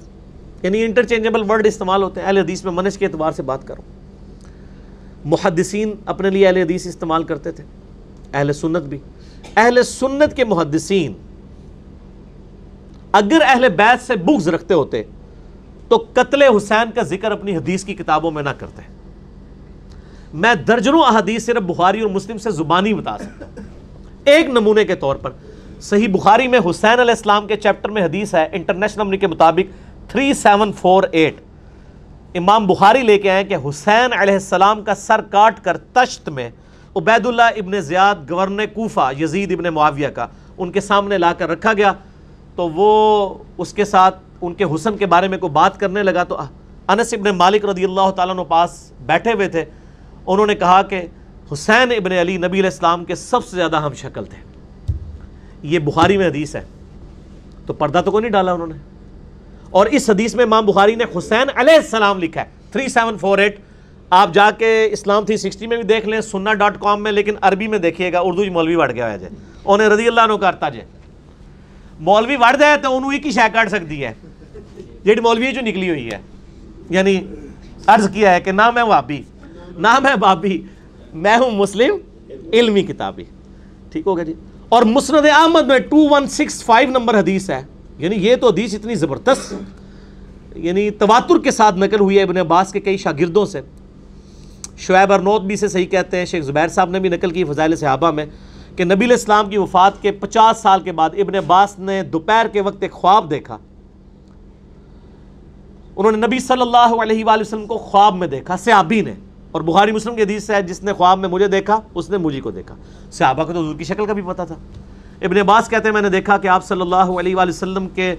یعنی انٹرچینجبل ورڈ استعمال ہوتے ہیں. اہل حدیث میں منہج کے اعتبار سے بات کروں, محدثین اپنے لیے اہل حدیث استعمال کرتے تھے, اہل سنت بھی. اہل سنت کے محدثین اگر اہل بیت سے بغض رکھتے ہوتے تو قتل حسین کا ذکر اپنی حدیث کی کتابوں میں نہ کرتے. میں درجنوں احادیث صرف بخاری اور مسلم سے زبانی بتا سکتا ہوں. ایک نمونے کے طور پر صحیح بخاری میں حسین علیہ السلام کے چیپٹر میں حدیث ہے, انٹرنیشنل نمبر کے مطابق 3748. امام بخاری لے کے آئے کہ حسین علیہ السلام کا سر کاٹ کر تشت میں عبید اللہ ابن زیاد گورنر کوفہ یزید ابن معاویہ کا ان کے سامنے لا کر رکھا گیا. تو وہ اس کے ساتھ ان کے حسن کے بارے میں کوئی بات کرنے لگا تو انس ابن مالک رضی اللہ تعالیٰ عنہ پاس بیٹھے ہوئے تھے، انہوں نے کہا کہ حسین ابن علی نبی علیہ السلام کے سب سے زیادہ ہم شکل تھے. یہ بخاری میں حدیث ہے، تو پردہ تو کوئی نہیں ڈالا انہوں نے. اور اس حدیث میں امام بخاری نے حسین علیہ السلام لکھا ہے 3748. آپ جا کے اسلام 360 میں بھی دیکھ لیں، sunna.com میں، لیکن عربی میں دیکھیے گا، اردو مولوی وڑ گیا ہے انہیں رضی اللہ عنہ کرتا جے مولوی وڑ جائے تو انہوں ایک ہی شے کٹ سکتی ہے جیڑی مولوی جو نکلی ہوئی ہے. یعنی عرض کیا ہے کہ نہ میں وہابی نہ میں بابی، میں ہوں مسلم علمی کتابی. ٹھیک ہوگا جی. اور مسند احمد میں 2165 نمبر حدیث ہے. یعنی یہ تو حدیث اتنی زبردست، یعنی تواتر کے ساتھ نقل ہوئی ہے ابن عباس کے کئی شاگردوں سے. شعیب ارنوت بھی سے صحیح کہتے ہیں، شیخ زبیر صاحب نے بھی نقل کی فضائل صحابہ میں کہ نبی علیہ السلام کی وفات کے 50 سال کے بعد ابن عباس نے دوپہر کے وقت ایک خواب دیکھا. انہوں نے نبی صلی اللہ علیہ وآلہ وسلم کو خواب میں دیکھا، صحابی نے. اور بخاری مسلم کی حدیث ہے جس نے خواب میں مجھے دیکھا اس نے مجھے کو دیکھا. صحابہ کو تو حضور کی شکل کا بھی پتہ تھا. ابن عباس کہتے ہیں میں نے دیکھا کہ آپ صلی اللہ علیہ وآلہ وسلم کے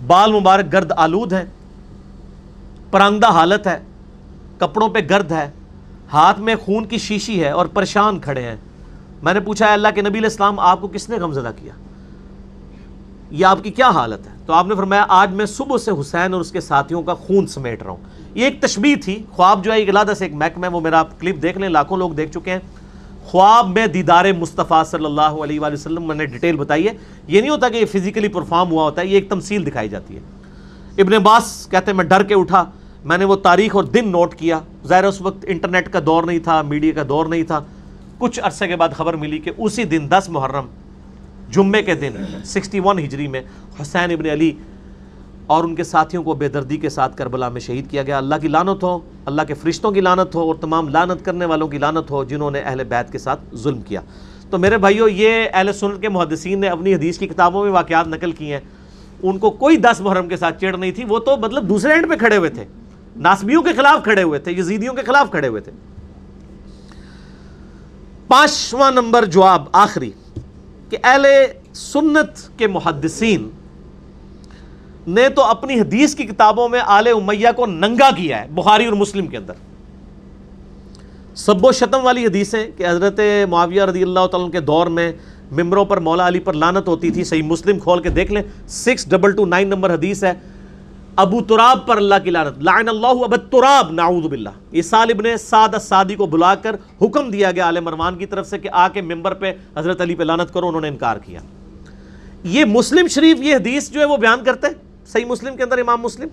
بال مبارک گرد آلود ہیں، پرانگدہ حالت ہے، کپڑوں پہ گرد ہے، ہاتھ میں خون کی شیشی ہے اور پریشان کھڑے ہیں. میں نے پوچھا اے اللہ کے نبی علیہ السلام آپ کو کس نے غمزدہ کیا، یہ آپ کی کیا حالت ہے؟ تو آپ نے فرمایا آج میں صبح سے حسین اور اس کے ساتھیوں کا خون سمیٹ رہا ہوں. یہ ایک تشبیہ تھی. خواب جو ہے ایک علادہ سے ایک محکمہ ہے، وہ میرا آپ کلپ دیکھ لیں، لاکھوں لوگ دیکھ چکے ہیں. خواب میں دیدار مصطفیٰ صلی اللہ علیہ وآلہ وسلم میں نے ڈیٹیل بتائی ہے. یہ نہیں ہوتا کہ یہ فزیکلی پرفارم ہوا ہوتا ہے، یہ ایک تمثیل دکھائی جاتی ہے. ابن عباس کہتے ہیں میں ڈر کے اٹھا، میں نے وہ تاریخ اور دن نوٹ کیا. ظاہر اس وقت انٹرنیٹ کا دور نہیں تھا، میڈیا کا دور نہیں تھا. کچھ عرصے کے بعد خبر ملی کہ اسی دن 10 محرم جمعے کے دن 61 ہجری میں حسین ابن علی اور ان کے ساتھیوں کو بے دردی کے ساتھ کربلا میں شہید کیا گیا. اللہ کی لعنت ہو، اللہ کے فرشتوں کی لعنت ہو، اور تمام لعنت کرنے والوں کی لعنت ہو جنہوں نے اہل بیت کے ساتھ ظلم کیا. تو میرے بھائیو، یہ اہل سنت کے محدثین نے اپنی حدیث کی کتابوں میں واقعات نقل کی ہیں. ان کو کوئی 10 محرم کے ساتھ چڑ نہیں تھی. وہ تو مطلب دوسرے اینڈ پہ کھڑے ہوئے تھے، ناسبیوں کے خلاف کھڑے ہوئے تھے، یزیدیوں کے خلاف کھڑے ہوئے تھے. 5واں نمبر جواب آخری کہ اہل سنت کے محدثین نے تو اپنی حدیث کی کتابوں میں آل امیہ کو ننگا کیا ہے. بخاری اور مسلم کے اندر سب و شتم والی حدیثیں کہ حضرت معاویہ رضی اللہ تعالیٰ عنہ کے دور میں ممبروں پر مولا علی پر لعنت ہوتی تھی. صحیح مسلم کھول کے دیکھ لیں، 6229 نمبر حدیث ہے. ابو تراب پر اللہ کی لعنت، لعن اللہ ابو تراب، نعوذ باللہ. عیسال ابن سعد السعدی کو بلا کر حکم دیا گیا آل مروان کی طرف سے کہ آ کے ممبر پہ حضرت علی پہ لعنت کرو. انہوں نے انکار کیا. یہ مسلم شریف یہ حدیث جو ہے وہ بیان کرتے ہیں. صحیح مسلم کے اندر امام مسلم،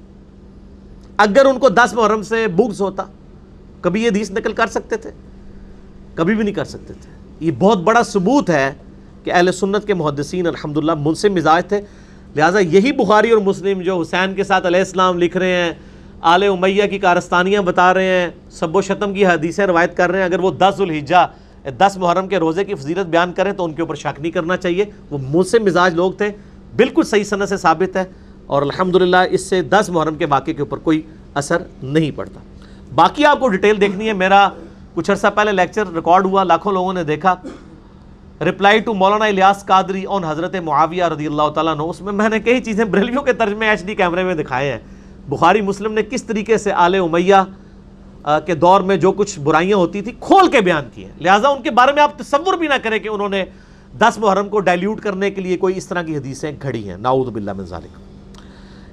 اگر ان کو 10 محرم سے بغض ہوتا کبھی یہ حدیث نقل کر سکتے تھے؟ کبھی بھی نہیں کر سکتے تھے. یہ بہت بڑا ثبوت ہے کہ اہل سنت کے محدثین الحمدللہ منصف مزاج تھے. لہٰذا یہی بخاری اور مسلم جو حسین کے ساتھ علیہ السلام لکھ رہے ہیں، آل امیہ کی کارستانیاں بتا رہے ہیں، سب و شتم کی حدیثیں روایت کر رہے ہیں، اگر وہ 10 ذوالحجہ 10 محرم کے روزے کی فضیلت بیان کریں تو ان کے اوپر شک نہیں کرنا چاہیے. وہ منصف مزاج لوگ تھے، بالکل صحیح سند سے ثابت ہے. اور الحمدللہ اس سے 10 محرم کے واقعے کے اوپر کوئی اثر نہیں پڑتا. باقی آپ کو ڈیٹیل دیکھنی ہے. میرا کچھ عرصہ پہلے لیکچر ریکارڈ ہوا، لاکھوں لوگوں نے دیکھا، رپلائی ٹو مولانا الیاس قادری آن حضرت معاویہ رضی اللہ تعالیٰ عنہ. اس میں نے کئی چیزیں بریلویوں کے ترجمے HD کیمرے میں دکھائے ہیں. بخاری مسلم نے کس طریقے سے آل امیہ کے دور میں جو کچھ برائیاں ہوتی تھی کھول کے بیان کی ہیں. لہٰذا ان کے بارے میں آپ تصور بھی نہ کریں کہ انہوں نے 10 محرم کو ڈائلیوٹ کرنے کے لیے کوئی اس طرح کی حدیثیں گھڑی ہیں. نعوذ باللہ من ذالک.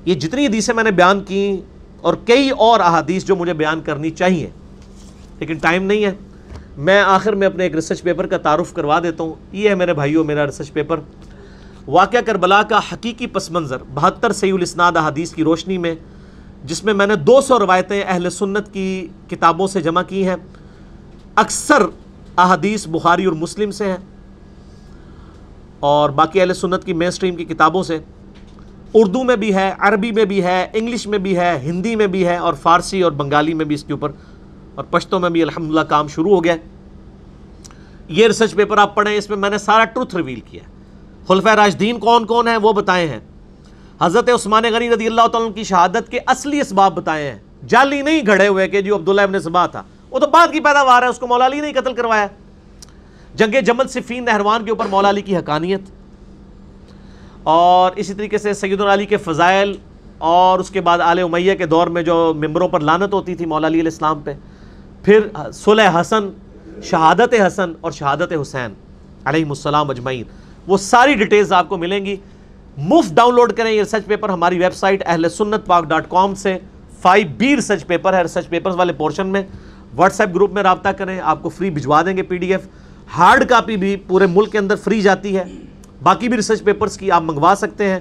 یہ جتنی حدیثیں میں نے بیان کی اور کئی اور احادیث جو مجھے بیان کرنی چاہیے لیکن ٹائم نہیں ہے، میں آخر میں اپنے ایک ریسرچ پیپر کا تعارف کروا دیتا ہوں. یہ ہے میرے بھائیوں میرا ریسرچ پیپر، واقعہ کربلا کا حقیقی پس منظر 72 صحیح الاسناد احادیث کی روشنی میں، جس میں نے 200 روایتیں اہل سنت کی کتابوں سے جمع کی ہیں. اکثر احادیث بخاری اور مسلم سے ہیں اور باقی اہل سنت کی مین سٹریم کی کتابوں سے. اردو میں بھی ہے، عربی میں بھی ہے، انگلش میں بھی ہے، ہندی میں بھی ہے اور فارسی اور بنگالی میں بھی اس کے اوپر، اور پشتو میں بھی الحمدللہ کام شروع ہو گیا ہے. یہ ریسرچ پیپر آپ پڑھیں، اس میں میں نے سارا ٹروتھ ریویل کیا ہے. خلفائے راشدین کون کون ہیں وہ بتائے ہیں، حضرت عثمان غنی رضی اللہ تعالیٰ عنہ کی شہادت کے اصلی اسباب بتائے ہیں، جعلی نہیں گھڑے ہوئے کہ جو عبداللہ ابن سبا تھا وہ تو بعد کی پیداوار ہے، اس کو مولا علی نے قتل کروایا. جنگ جمل صفین نہروان کے اوپر مولا علی کی حقانیت، اور اسی طریقے سے سیدنا علی کے فضائل اور اس کے بعد آل امیہ کے دور میں جو ممبروں پر لعنت ہوتی تھی مولا علی علیہ السلام پہ، پھر صلح حسن، شہادت حسن اور شہادت حسین علیہم السلام اجمعین، وہ ساری ڈیٹیلز آپ کو ملیں گی۔ مفت ڈاؤن لوڈ کریں یہ ریسرچ پیپر ہماری ویب سائٹ ahlsunnatpak.com سے۔ 5B ریسرچ پیپر ہے، ریسرچ پیپرز والے پورشن میں واٹس ایپ گروپ میں رابطہ کریں، آپ کو فری بھجوا دیں گے PDF۔ ہارڈ کاپی بھی پورے ملک کے اندر فری جاتی ہے، باقی بھی ریسرچ پیپرز کی آپ منگوا سکتے ہیں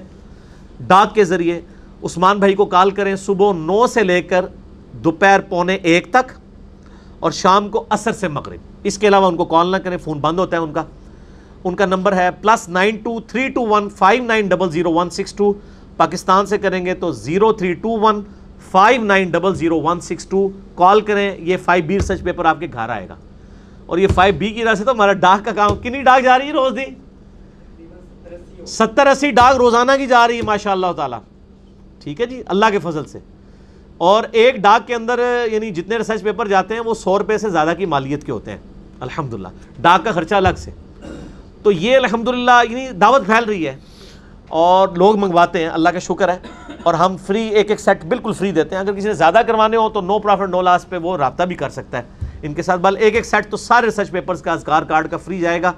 ڈاک کے ذریعے۔ عثمان بھائی کو کال کریں صبح 9 سے لے کر دوپہر 12:45 تک، اور شام کو عصر سے مغرب۔ اس کے علاوہ ان کو کال نہ کریں، فون بند ہوتا ہے ان کا نمبر ہے +923215900162۔ پاکستان سے کریں گے تو 032159000162 کال کریں۔ یہ 5B ریسرچ پیپر آپ کے گھر آئے گا، اور یہ 5B کی وجہ سے تو ہمارا ڈاک کا کام، کتنی ڈاک جا رہی ہے روز دی؟ 70-80 ڈاک روزانہ کی جا رہی ہے ماشاء اللہ تعالیٰ، ٹھیک ہے جی، اللہ کے فضل سے۔ اور ایک ڈاک کے اندر یعنی جتنے ریسرچ پیپر جاتے ہیں وہ 100 روپے سے زیادہ کی مالیت کے ہوتے ہیں الحمدللہ، ڈاک کا خرچہ الگ سے۔ تو یہ الحمدللہ یعنی دعوت پھیل رہی ہے اور لوگ منگواتے ہیں، اللہ کا شکر ہے۔ اور ہم فری ایک سیٹ بالکل فری دیتے ہیں، اگر کسی نے زیادہ کروانے ہو تو نو پروفٹ نو لاس پہ وہ رابطہ بھی کر سکتا ہے ان کے ساتھ۔ بل ایک سیٹ تو سارے ریسرچ پیپرز کا اذکار کارڈ کا فری جائے گا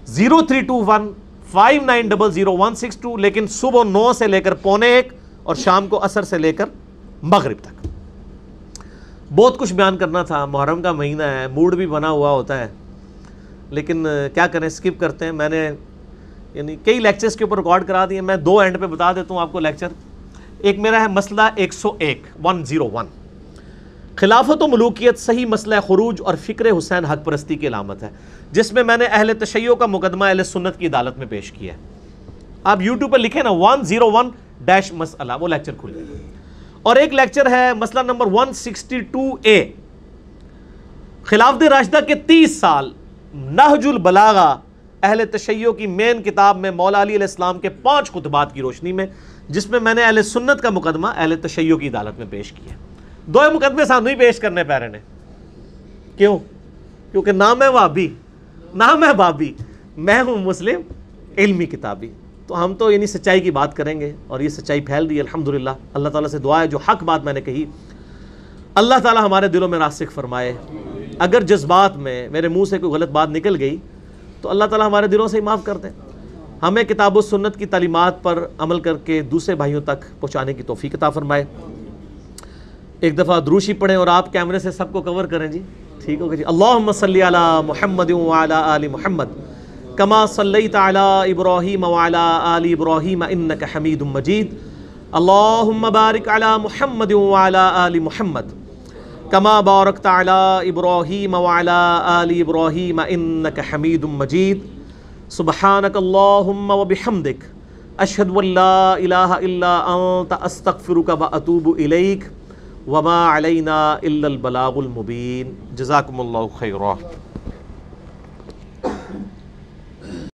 032159000162، لیکن صبح 9 سے لے کر 12:45 اور شام کو عصر سے لے کر مغرب تک۔ بہت کچھ بیان کرنا تھا، محرم کا مہینہ ہے، موڈ بھی بنا ہوا ہوتا ہے، لیکن کیا کریں اسکپ کرتے ہیں۔ میں نے یعنی کئی لیکچرز کے اوپر ریکارڈ کرا دیے، میں 2 اینڈ پہ بتا دیتا ہوں آپ کو لیکچر۔ ایک میرا ہے مسئلہ 101 خلافت و ملوکیت صحیح مسئلہ خروج اور فکر حسین حق پرستی کی علامت ہے، جس میں نے اہل تشیع کا مقدمہ اہل سنت کی عدالت میں پیش کیا ہے۔ آپ یوٹیوب پر لکھیں نا 101 مسئلہ، وہ لیکچر کھل گیا۔ اور ایک لیکچر ہے مسئلہ نمبر 162A، خلافت راشدہ کے 30 سال، نہج البلاغہ اہل تشیع کی مین کتاب میں مولا علی علیہ السلام کے 5 خطبات کی روشنی میں، جس میں نے اہل سنت کا مقدمہ اہل تشیع کی عدالت میں پیش کیا۔ 2 مقدمے سامنے ہی پیش کرنے پہ رہے نے، کیوں؟ کیونکہ نام ہے وہابی، نام ہے بابی، میں ہوں مسلم علمی کتابی۔ تو ہم تو یعنی سچائی کی بات کریں گے، اور یہ سچائی پھیل رہی ہے الحمدللہ۔ اللہ تعالیٰ سے دعا ہے جو حق بات میں نے کہی اللہ تعالیٰ ہمارے دلوں میں راسخ فرمائے۔ اگر جذبات میں میرے منہ سے کوئی غلط بات نکل گئی تو اللہ تعالیٰ ہمارے دلوں سے ہی معاف کر دیں، ہمیں کتاب و سنت کی تعلیمات پر عمل کر کے دوسرے بھائیوں تک پہنچانے کی توفیق عطا فرمائے۔ ایک دفعہ دروشی پڑھیں اور آپ کیمرے سے سب کو کور کریں جی، ٹھیک ہوگا جی۔ اللہم صلی علی محمد وعلی آل محمد کما صلیت علی ابراہیم وعلی آل ابراہیم انک حمید مجید۔ اللہم بارک علی محمد وعلی آل محمد کما بارکت علی ابراہیم وعلی آل ابراہیم انک حمید مجید۔ سبحانک اللہم وبحمدک اشہد ان لا الہ الا انت استغفرک واتوب الیک وما علینا الا البلاغ المبین۔ جزاکم اللہ خیرا۔